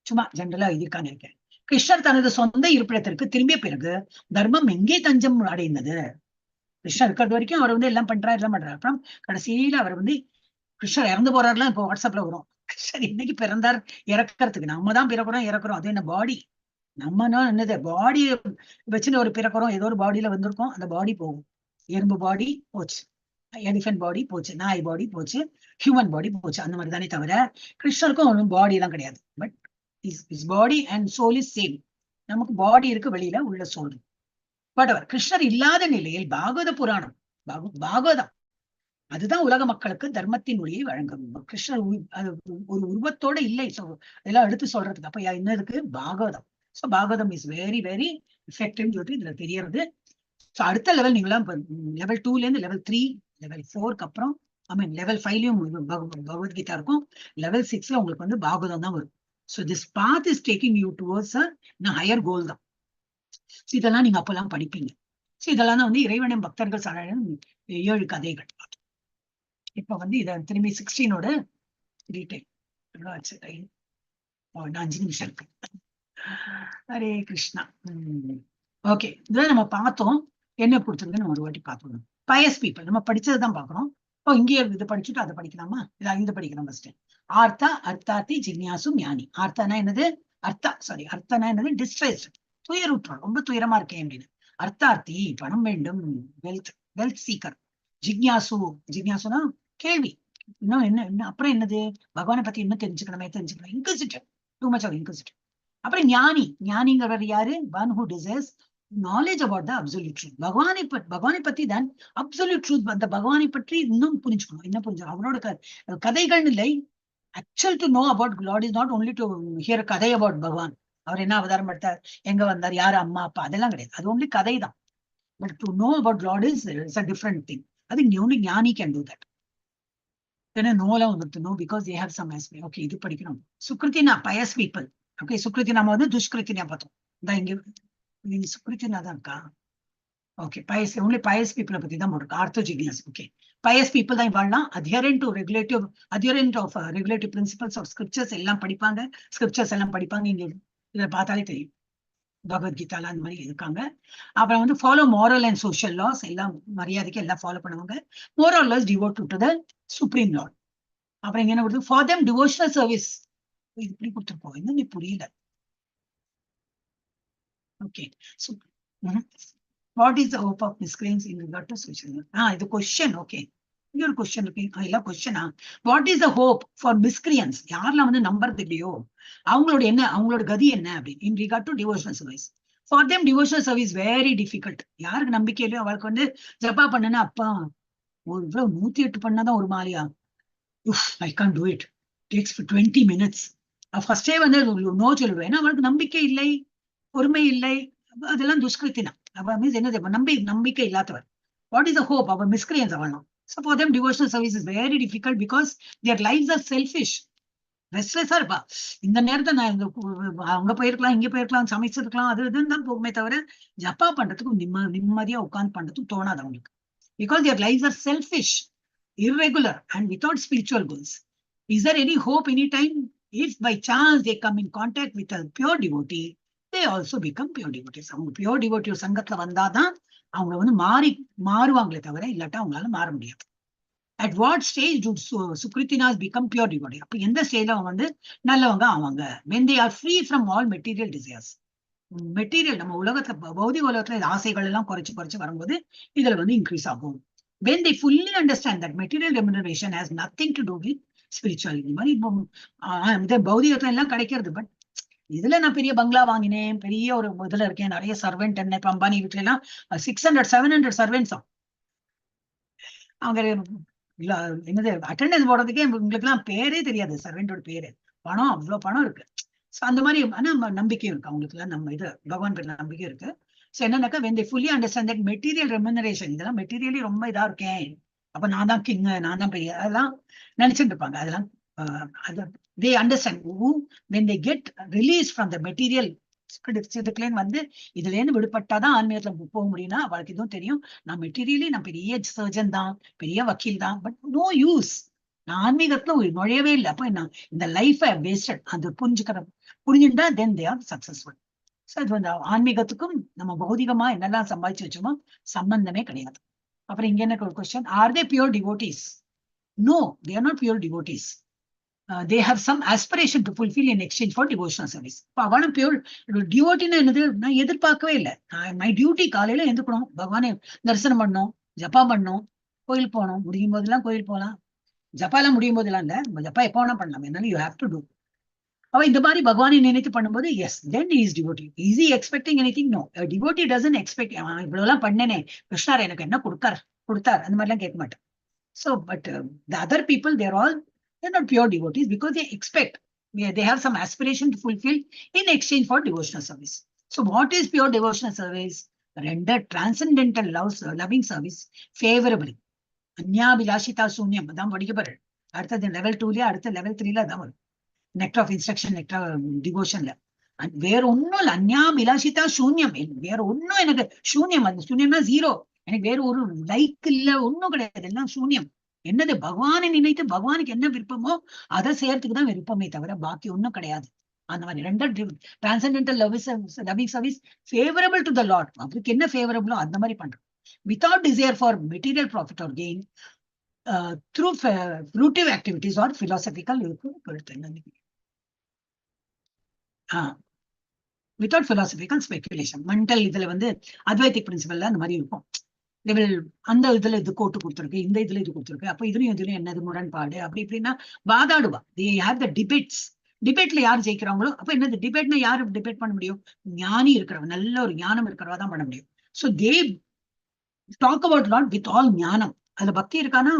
சும்மா ஜென்ரலா இதுக்கான இருக்கேன். கிருஷ்ணர் தனது சொந்த இருப்பிடத்திற்கு திரும்பிய பிறகு தர்மம் எங்கே தஞ்சம் அடைந்தது? கிருஷ்ணர் இருக்கிறது வரைக்கும் அவர் வந்து எல்லாம் பண்றாரு. அப்புறம் கடைசியில அவர் வந்து கிருஷ்ணர் இறந்து போறாருலாம் இப்போ வாட்ஸ்அப்ல வரும். கிருஷ்ணர் இன்னைக்கு பிறந்தார், இறக்கிறதுக்கு நம்ம தான் இறக்குறோம். அது என்ன பாடி, நம்ம என்னது பாடி வச்சுன்னு ஒரு பிறக்கிறோம், ஏதோ ஒரு பாடியில வந்திருக்கோம். அந்த பாடி போகும். எறும்பு பாடி போச்சு, எலிஃபென்ட் பாடி போச்சு, நாய் பாடி போச்சு, ஹியூமன் பாடி போச்சு. அந்த மாதிரி தானே தவிர கிருஷ்ணருக்கும் ஒன்றும் பாடி எல்லாம் கிடையாது. But his body and soul is same. நமக்கு பாடி இருக்கு, வெளியில உள்ள சோல். பட் அவர் கிருஷ்ணர் இல்லாத நிலையில் பாகவத புராணம், பாகவதம் அதுதான் உலக மக்களுக்கு தர்மத்தின் ஒளியை வழங்கும். கிருஷ்ணர் ஒரு உருவத்தோட இல்லை, இதெல்லாம் எடுத்து சொல்றதுக்கு. அப்ப என்ன இருக்கு? Bhagavatam. So Bhagavatam is very very effective சொல்லிட்டு இதுல தெரியறது. ஸோ அடுத்த லெவல் நீங்களாம் லெவல் 2ல இருந்து லெவல் 3, லெவல் 4க்கு அப்புறம் லெவல் 5லயும் பகவத்கீதா இருக்கும். லெவல் 6ல உங்களுக்கு வந்து பாகவதம் தான் வரும். So this path is taking you towards a higher goal தான். இதெல்லாம் நீங்க அப்பெல்லாம் படிப்பீங்க. இதெல்லாம் தான் வந்து இறைவனின் பக்தர்கள் 7 கதைகள். இப்ப வந்து இத திரும்பி 16ஓட டீடைல் 5 நிமிஷம் இருக்கு. ஹரே கிருஷ்ணா. ஓகே, இதெல்லாம் நம்ம பார்த்தோம். என்ன கொடுத்துருக்கு நம்ம ஒரு வாட்டி பார்க்கணும். பயஸ் பீப்புள் நம்ம படிச்சதுதான் பாக்குறோம். இங்கே இது படிச்சுட்டு அதை படிக்கலாமா? இதை படிக்கலாம் ஃபர்ஸ்ட். ஆர்த்தா, அர்த்தார்த்தி, ஜிக்ஞாசு, ஞானி. ஆர்த்தானா என்னது? அர்த்தனா என்னது? டிஸ்ட்ரெஸ்ட், துயருற்றார், ரொம்ப துயரமா இருக்கேன் அப்படின்னு. அர்த்தார்த்தி பணம் வேண்டும், வெல்த் சீக்கர். ஜிக்ஞாசுனா கேள்வி, இன்னும் என்ன அப்புறம் என்னது? பகவானை பத்தி இன்னும் தெரிஞ்சுக்கணும். Inquisitive, too much of inquisitive. அப்புறம் ஞானிங்கிறவர் யாரு? One who desires knowledge about the absolute truth. பகவானை பத்தி தான் அப்சல்யூட் ட்ரூத். அந்த பகவானை பற்றி இன்னும் புரிஞ்சுக்கணும். என்ன புரிஞ்சுக்கணும்? அவரோட கதைகள் இல்லை. Actual to know about god is not only to hear கதை அபவுட் பகவான். அவர் என்ன அவதாரம் எடுத்தார், எங்க வந்தார், யாரு அம்மா அப்பா, அதெல்லாம் கிடையாது. அது ஒன்லி கதை தான். But to know about god is a different thing. அது only ஞானி can do that. ஏன்னா நோலாம் வந்து know because they have some aspect. ஓகே, இது படிக்கணும். சுக்ருத்தினா பயஸ் பீப்புள். ஓகே, சுக்ருத்தி நம்ம வந்து துஷ்கிருத்தினா பார்த்தோம். இங்க சுக்ருத்தினா தான் இருக்கா? ஓகே, only pious people பத்தி தான் போடுறோம். ஆர்த்தோ ஜிக்ஞாஸ். ஓகே, pious people தான் இவாள்லாம் adherent of regulative principles of scriptures எல்லாம் படிப்பாங்க. ஸ்கிரிப்சர்ஸ் எல்லாம் படிப்பாங்க. இங்க இதை பார்த்தாலே தெரியும், பகவத்கீதால அந்த மாதிரி இருக்காங்க. அப்புறம் வந்து follow moral and social laws, எல்லாம் மரியாதைக்கு எல்லாம் ஃபாலோ பண்ணுவாங்க. more or less devoted to the supreme lord. அப்புறம் இங்க என்ன வருது? for them devotional service. இது இப்படி கொடுத்துருப்போம், இன்னும் நீ புரியல. Okay, so what is the hope of miscreants in regard to social? இது question. ஓகே, இங்க ஒரு question இருக்கு. இல்ல கொஸ்டினா, what is the hope for miscreants? யாரெல்லாம் வந்து நம்புறது இல்லையோ அவங்களோட கதி என்ன அப்படின்னு. In regard to devotional service, For them, devotional service very difficult. யாருக்கு நம்பிக்கை இல்லையோ அவளுக்கு வந்து ஜப்பா பண்ணுன்னா அப்பா ஒரு இவ்வளவு 108 பண்ணாதான் ஒரு மாலையா, I can't do it. Takes for 20 minutes. ஃபர்ஸ்டே வந்து நோ சொல்லுவேன். ஏன்னா அவளுக்கு நம்பிக்கை இல்லை, பொறுமை இல்லை, அதெல்லாம் துஷ்கிருத்தினா. அவ மீன்ஸ் என்னது நம்பிக்கை இல்லாதவர். What is the hope? அவ மிஸ்கிரியன்ஸ் அவளும். So for them, devotional service is very difficult because their lives are selfish. ரெஸ்ட்லெஸ்ஸா இருப்பா. இந்த நேரத்தை நான் அங்க போயிருக்கலாம், இங்க போயிருக்கலாம், சமைச்சிருக்கலாம், அது இதுன்னு தான் போகுமே தவிர ஜப்பா பண்றதுக்கு நிம்மதியா உட்கார்ந்து பண்றதுக்கு தோணாது அவங்களுக்கு. Because their lives are selfish, irregular, and without spiritual goals. Is there any hope anytime? If by chance they come in contact with a pure devotee, they also become pure devotees. அவங்க pure devotee சங்கத்துல வந்தாதான் அவங்க வந்து மாறுவாங்களே தவிர இல்லாட்டா அவங்களால மாற முடியாது. At what stage do Sukritinas become pure devotee? அப்ப எந்த ஸ்டேஜ்ல அவங்க வந்து நல்லவங்க ஆவாங்க? When they are free from all material desires. Material நம்ம உலகத்துல பௌதிக உலகத்துல ஆசைகள் எல்லாம் குறைச்சு வரும்போது இதுல வந்து இன்க்ரீஸ் ஆகும். When they fully understand that material remuneration has nothing to do with spirituality. இந்த மாதிரி இப்போ பௌதிகத்துல எல்லாம் கிடைக்கிறது. பட் இதுல நான் பெரிய பங்களா வாங்கினேன், பெரிய ஒரு இதுல இருக்கேன், நிறைய சர்வெண்ட் என்ன, இப்ப அம்பானி வீட்டுல எல்லாம் 600-700 சர்வெண்ட்ஸ். அவங்க என்னது அட்டெண்டன்ஸ் போடுறதுக்கே உங்களுக்கு எல்லாம் பேரே தெரியாது, சர்வெண்டோட பேரு. பணம் அவ்வளவு பணம் இருக்கு. சோ அந்த மாதிரி ஆனா நம்பிக்கையும் இருக்கு அவங்களுக்கு எல்லாம், நம்ம இது பகவான் பேர்ல நம்பிக்கை இருக்கு. சோ என்னன்னாக்கா when they fully understand that material remuneration, இதெல்லாம் மெட்டீரியலி ரொம்ப இதா இருக்கேன், அப்ப நான் தான் கிங், நான் தான் பெரிய, அதெல்லாம் நினைச்சிட்டு இருப்பாங்க. அதெல்லாம் they understand when they get released from the material வந்து இதுல இருந்து விடுபட்டாதான் ஆன்மீகத்துல போக முடியும்னா அவளுக்கு இதுவும் தெரியும். நான் மெட்டீரியலி நான் பெரிய சர்ஜன் தான், பெரிய வக்கீல் தான், பட் நோ யூஸ், நான் ஆன்மீகத்துல நுழையவே இல்லை. அப்ப நான் இந்த லைஃப் வேஸ்டட். அது புரிஞ்சுட்டா then they are successful. So இது வந்து ஆன்மீகத்துக்கும் நம்ம பௌதிகமா என்னெல்லாம் சம்பாதிச்சு வச்சோமோ சம்பந்தமே கிடையாது. அப்புறம் இங்க என்ன ஒரு question, are they pure devotees? No, they are not pure devotees. They have some aspiration to fulfill in exchange for devotional service. அவனும் பியூர் டிவோட்டின்னு என்னது நான் எதிர்பார்க்கவே இல்லை. மை டியூட்டி காலையில எந்திக்கணும், பகவானை தரிசனம் பண்ணணும், ஜப்பா பண்ணணும், கோயில் போகணும், முடியும் போதெல்லாம் கோயில் போகலாம். ஜப்பா எல்லாம் முடியும் போதெல்லாம் இல்ல, ஜப்பா எப்போ வேணா பண்ணலாம், என்னாலும் யூ ஹேவ் டு டூ. அவ இந்த மாதிரி பகவானை நினைத்து பண்ணும்போது yes, then is devotee. Is he expecting anything? No. Devotee doesn't expect இவ்வளவு எல்லாம் பண்ணனே, கிருஷ்ணர் எனக்கு என்ன கொடுத்தார் அந்த மாதிரி எல்லாம் கேட்க மாட்டேன். So but the other people, they're all, they're not pure devotees because they expect, they have some aspiration to fulfill in exchange for devotional service. So what is pure devotional service? Render transcendental loving service favorably. Anyabhilashita shunyam, அதான் படிக்கப்படுற அடுத்தது லெவல் 2ல, அடுத்த லெவல் 3ல அதான் வரும். நெக்டர் ஆஃப் இன்ஸ்ட்ரக்ஷன், நெக்டர் டிவோஷன்ல. வேற ஒன்னும் இல்ல, அன்யாபிலாஷிதா சூன்யம், வேற ஒன்னும் எனக்கு சூன்யம். அது சூன்யம்னா ஜீரோ, எனக்கு வேற ஒரு லைக் இல்ல, ஒன்னும் கிடையாது, எல்லாம் சூன்யம். என்னது பகவானை நினைத்து பகவானுக்கு என்ன விருப்பமோ அதை செய்யறதுக்கு தான் விருப்பமே தவிர பாக்கி ஒன்னும் கிடையாது. அந்த மாதிரி ரெண்டு transcendental loving service favourable to the Lord, அவருக்கு என்ன ஃபேவரபிளோ அந்த மாதிரி பண்றோம். Without desire for material profit or gain through fruitive activities or philosophical without philosophical speculation. Mental இதுல வந்து அத்வைத்திக் பிரின்சிபல்ல அந்த மாதிரி இருக்கும். அந்த இதுல இது கோட்டு கொடுத்துருக்கு, இந்த இதுல இது கொடுத்துருக்கு, அப்ப இதுலயும் என்னது முரண்பாடு, அப்படி இப்படின்னா வாதாடுவா. they have the debates. டிபேட்ல யார் ஜெயிக்கிறாங்களோ, அப்ப என்னது டிபேட்னா யாரு டிபேட் பண்ண முடியும்? ஞானி இருக்கிறவங்க, நல்ல ஒரு ஞானம் இருக்கிறவா தான் பண்ண முடியும். So they talk about Lord with all ஞானம். அதுல பக்தி இருக்கானா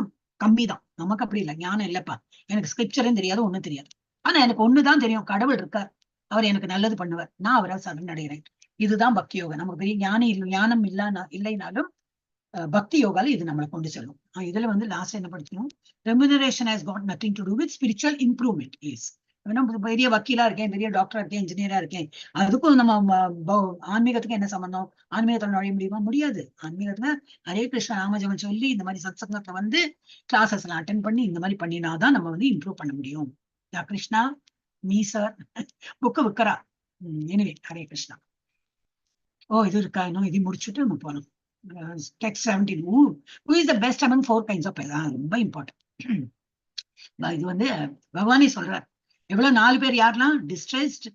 கம்மி தான். நமக்கு அப்படி இல்லை, ஞானம் இல்லப்பா, எனக்கு ஸ்கிரிப்சரும் தெரியாது, ஒண்ணும் தெரியாது, ஆனா எனக்கு ஒண்ணுதான் தெரியும், கடவுள் இருக்கார், அவர் எனக்கு நல்லது பண்ணுவார், நான் அவரை சரணடைகிறேன். இதுதான் பக்தி யோகம். நமக்கு பெரிய ஞானம் இல்லைனாலும் பக்தி யோகால இது நம்மளை கொண்டு செல்லும். இதுல வந்து லாஸ்ட் என்ன படிக்கணும், remuneration has got nothing to do with spiritual improvement. Is பெரிய வக்கீலா இருக்கேன், பெரிய டாக்டரா இருக்கேன், இன்ஜினியரா இருக்கேன், அதுக்கும் நம்ம ஆன்மீகத்துக்கு என்ன சம்பந்தம்? ஆன்மீகத்துல நுழைய முடியுமா? முடியாது. ஆன்மீகத்துல ஹரே கிருஷ்ண நாமஜபம் சொல்லி இந்த மாதிரி சத்சங்கத்துல வந்து கிளாஸஸ் எல்லாம் அட்டென்ட் பண்ணி இந்த மாதிரி பண்ணினாதான் நம்ம வந்து இம்ப்ரூவ் பண்ண முடியும். கிருஷ்ணா மீ சார் புக்கு விக்கரா. எனவே ஹரே கிருஷ்ணா. இது இருக்கா இன்னும்? இது முடிச்சுட்டு நம்ம போகணும். Text 17. Who is the best among 4 kinds of people? ரொம்ப இம்பார்ட்டன்ட். இது வந்து பகவானே சொல்றார். எவ்வளவு 4 பேர் யாரெல்லாம்? Distressed,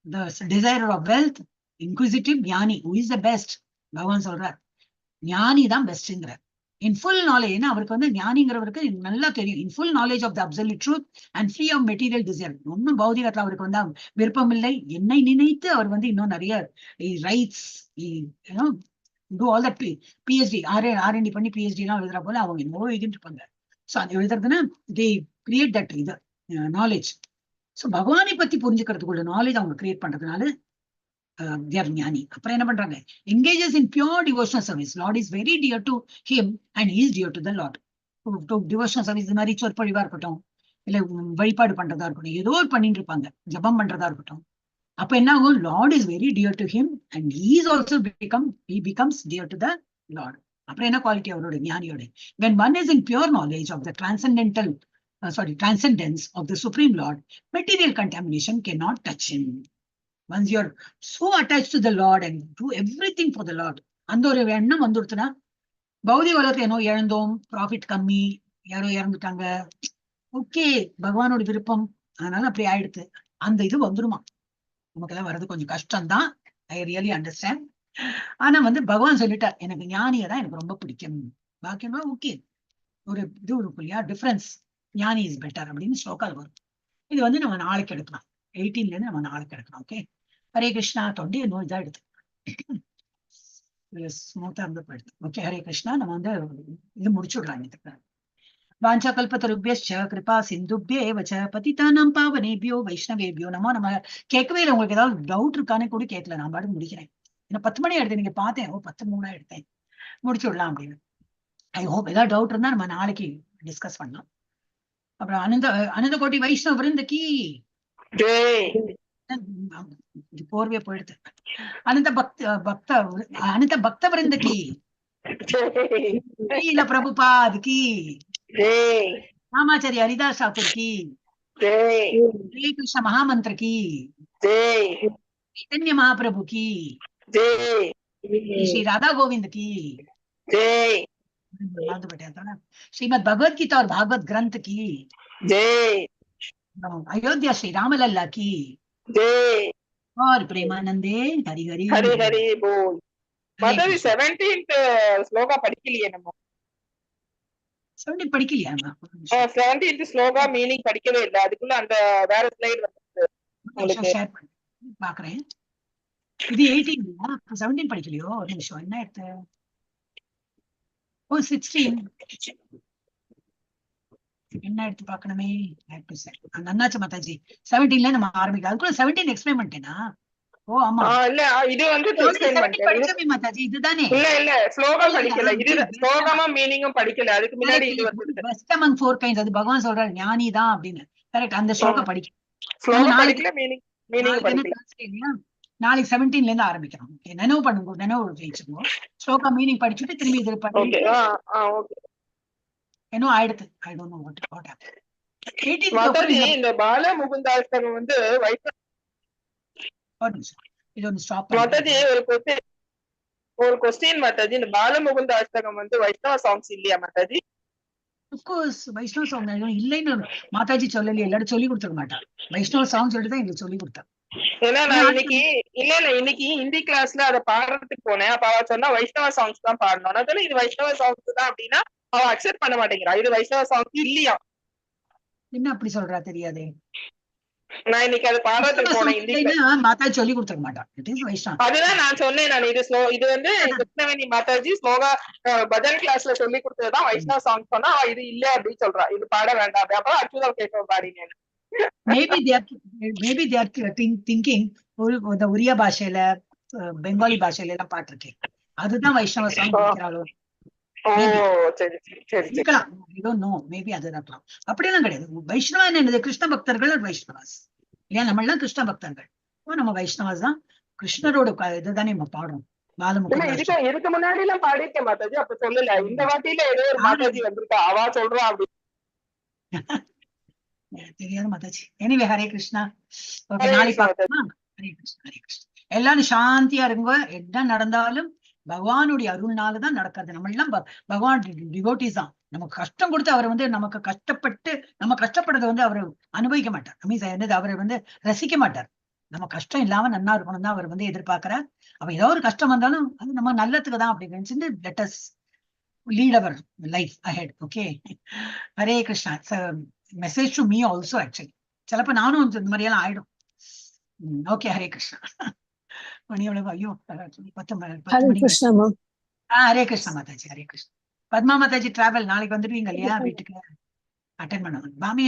the desirer of wealth, inquisitive, ஞானி. Who is the best? பகவான் சொல்றார் ஞானி தான் பெஸ்ட்ங்கிறார். இன் ஃபுல் நாலேஜ். ஏன்னா அவருக்கு வந்து ஞானிங்கிறவருக்கு நல்லா தெரியும். In full knowledge of the absolute truth and free of material desire. ஒன்னும் பௌதிகத்துல அவருக்கு வந்து விருப்பம் இல்லை. என்னை நினைத்து அவர் வந்து இன்னும் நிறைய writes to all that PhD R and D பண்ணி பிஹெச்டி எல்லாம் எழுதுற போல அவங்க என்னவோ எழுதிட்டு இருப்பாங்க. ஸோ அது எழுதுறதுன்னா தே கிரியேட் தட் இது நாலேஜ். ஸோ பகவானை பத்தி புரிஞ்சுக்கிறதுக்குள்ள நாலேஜ் அவங்க கிரியேட் பண்றதுனால ஞானி. அப்புறம் என்ன பண்றாங்க? Engages in pure devotional service. Lord is very dear to him and he is dear to the Lord. Devotional service இது மாதிரி சொற்பொழிவா இருக்கட்டும், இல்ல வழிபாடு பண்றதா இருக்கட்டும், ஏதோ ஒரு பண்ணிட்டு இருப்பாங்க, ஜபம் பண்றதா இருக்கட்டும். அப்ப என்ன ஆகும்? Lord is very dear to him and he is also becomes dear to the Lord. அப்புறம் என்ன குவாலிட்டி அவரோட ஞானியோட? when one is in pure knowledge of the transcendence of the supreme lord, material contamination cannot touch him. Once you are so attached to the lord and do everything for the lord, அந்த ஒரு எண்ணம் வந்துடுச்சுன்னா பௌதிக உலகத்தை ஏனோ இழந்தோம், ப்ராஃபிட் கம்மி, யாரோ இறந்துட்டாங்க, ஓகே பகவானோட விருப்பம், அதனால அப்படி ஆயிடுத்து, அந்த இது வந்துருமா? நமக்கெல்லாம் வர்றது கொஞ்சம் கஷ்டம்தான், ஐ ரியலி அண்டர்ஸ்டாண்ட். ஆனா வந்து பகவான் சொல்லிட்டார், எனக்கு ஞானியை தான் எனக்கு ரொம்ப பிடிக்கும். பாக்கியமா ஓகே, ஒரு இது இருக்கும் இல்லையா, டிஃபரன்ஸ், ஞானி இஸ் பெட்டர் அப்படின்னு ஸ்லோகால் வரும். இது வந்து நம்ம நாளைக்கு எடுக்கலாம், 18ல இருந்து நம்ம நாளைக்கு எடுக்கலாம். ஓகே, ஹரே கிருஷ்ணா. தொண்டைய நோய் தான் எடுத்து ஸ்மூத்தா இருந்து போயிடுது. ஓகே, ஹரே கிருஷ்ணா. நம்ம வந்து இது முடிச்சு விடலாம். வாஞ்சா கல்பத்தருபியஸ்ச கிருபா சிந்துப்யேவ ச பதிதானாம் பாவனேபியோ வைஷ்ணவேபியோ நமோ நமः. கேட்கவே இல்லை. உங்களுக்கு ஏதாவது டவுட் இருக்கானே கூட கேட்கல, நான் பாட்டு முடிக்கிறேன். ஏன்னா 10 மணி எடுத்தேன், நீங்க பார்த்தேன், 10:03 எடுத்தேன், முடிச்சு விடலாம் அப்படின்னு. ஐ ஹோப் ஏதாவது டவுட் இருந்தா நம்ம நாளைக்கு டிஸ்கஸ் பண்ணலாம். அப்புறம் அனந்த கோட்டி வைஷ்ணவ விருந்தகி போர்வே போயிடுது. அனந்த பக்த விருந்தகி இல்ல பிரபுபாத் கி, ராமாச்சாரிய ஹரிதாஸ் ठाकुर की, श्री कृष्ण महामंत्र की, चैतन्य महाप्रभु की, श्री राधा गोविंद की, श्रीमद भगवत गीता और भागवत ग्रंथ की, अयोध्या श्री रामलल्ला की, और प्रेमानंदे हरि हरि हरि हरि बोल. மாதாஜி 17th ஸ்லோகா படிக்கலையே நம்ம. 17 படிக்கலையா? 17th ஸ்லோகா மீனிங் படிக்கவே இல்லை. அதுக்குள்ள அந்த வேற ஸ்லைடு வந்து உங்களுக்கு ஷேர் பண்ணி பாக்குறேன். இது 18 17 படிக்கலையோ? ஒரு நிமிஷம், என்ன எடுத்து? ஓ 16 என்ன எடுத்து பாக்கணுமே. நன்னாச்சு மாதாஜி, 17ல நம்ம ஆரம்பிக்கலாம். அதுக்குள்ள 17 எக்ஸ்பிளைன் பண்ணிட்டேனா? ஓ ஆமா, இல்ல இது வந்து எக்ஸ்பிளைன் பண்ணிட்டேன் மாதாஜி. இதுதானே? இல்ல ஸ்லோகா படிக்கல, இது ஸ்லோகமும் மீனிங்கும் படிக்கல. அதுக்கு முன்னாடி இது வந்து பெஸ்ட் அமங் ஃபோர் கைண்ட்ஸ், அது பகவான் சொல்றாரு ஞானி தான் அப்படின்னு. கரெக்ட், அந்த ஸ்லோகம் படிக்க. ஸ்லோகா படிக்கல, மீனிங் படிக்கல. நாளைக்கு 17ல இருந்து ஆரம்பிக்கிறோம். நினைவு பண்ணுங்க, நினைவு வச்சுக்கோங்க. ஸ்லோகா மீனிங் படிச்சுட்டு திரும்பி இது ஓகே. ஓகே, என்ன ஆயிடுது? ஐ don't know what happen. 18 Mataji இந்த பால முகுந்தாஷ்டகம் வந்து மாதாஜி ஒரு கொஸ்டின் மாதாஜி, இந்த பாலமுகுந்த அஷ்டகம் வந்து வைஷ்ணவ சாங்ஸ் இல்லையா மாதாஜி? அஃப்கோர்ஸ் வைஷ்ணவ சாங் இல்லைன்னு மாதாஜி சொல்லலையே, எல்லாரும் சொல்லி கொடுத்துக்க மாட்டாங்க. வைஷ்ணவ சாங் சொல்லிட்டு தான் எங்களுக்கு சொல்லி கொடுத்தா. ஏன்னா நான் இன்னைக்கு ஹிந்தி கிளாஸ்ல அதை பாடுறதுக்கு போனேன். அப்ப அவ சொன்னா வைஷ்ணவ சாங்ஸ் தான் பாடணும். அதனால இது வைஷ்ணவ சாங்ஸ் தான் அப்படின்னா அவ அக்செப்ட் பண்ண மாட்டேங்கிறா. இது வைஷ்ணவ சாங்ஸ் இல்லையா? என்ன அப்படி சொல்றா தெரியாதே. நான் இன்னைக்கு அது பாடுறதுக்கு போனேன். மாதாஜி சொல்லி கொடுத்துக்க மாட்டான். அதுதான் நான் சொன்னேன். நான் இது வந்து கிருஷ்ணவேணி மாதாஜி ஸ்லோகா பஜன் கிளாஸ்ல சொல்லி கொடுத்ததுதான் வைஷ்ணவ சாங் சொன்னா இது இல்ல அப்படின்னு சொல்றா. இது பாட வேண்டாம். அப்புறம் அச்சுதம் கேட்க பாடினேன். Maybe they are thinking Oriya பாஷையில, பெங்காலி பாஷையில எல்லாம் பாட்டு இருக்கேன், அதுதான் வைஷ்ணவ சாங். அப்படியெல்லாம் கிடையாது. வைஷ்ணவா என்னது? கிருஷ்ண பக்தர்கள் வைஷ்ணவாஸ் இல்லையா? நம்ம எல்லாம் கிருஷ்ண பக்தர்கள், நம்ம வைஷ்ணவாஸ் தான். கிருஷ்ணரோட இதுதானே நம்ம பாடுறோம். இதுக்கு முன்னாடி எல்லாம் பாடிருக்கேன் மாதாஜி, அப்ப சொல்லல. இந்த வாட்டியில ஏதோ ஒரு மாதாஜி வந்திருக்கா, அவா சொல்றா அப்படி தெரியாது மாதாஜி. எனிவே ஹரே கிருஷ்ணா. நாளைக்கு பார்க்கலாமா? ஹரே கிருஷ்ணா, ஹரே கிருஷ்ணா. எல்லாரும் சாந்தியா இருங்க. என்ன நடந்தாலும் பகவானுடைய அருள்னாலதான் நடக்காது. நம்ம எல்லாம் பகவான் டிவோட்டிஸ் தான். நமக்கு கஷ்டம் கொடுத்து அவர் வந்து நமக்கு கஷ்டப்பட்டு நம்ம கஷ்டப்படுறதை வந்து அவர் அனுபவிக்க மாட்டார். மீன்ஸ் அவரை வந்து ரசிக்க மாட்டார். நம்ம கஷ்டம் இல்லாம நன்னா இருக்கணும் தான் அவர் வந்து எதிர்பார்க்கிறார். அப்ப ஏதோ ஒரு கஷ்டம் வந்தாலும் அது நம்ம நல்லதுக்கு தான் அப்படின்னு let us lead our life ahead. Okay. Hare Krishna. It's a message to me also actually. சிலப்ப நானும் இந்த மாதிரி எல்லாம் ஆயிடும். ஓகே, ஹரே கிருஷ்ணா. மணி எவ்வளவு? ஐயோ, 10 மணி. ஹரே கிருஷ்ணா மாதாஜி, ஹரே கிருஷ்ணா. பத்மா மாதாஜி டிராவல் நாளைக்கு வந்துடுவீங்க இல்லையா வீட்டுக்கு? அட்டன் பண்ணுவாங்க. பாமி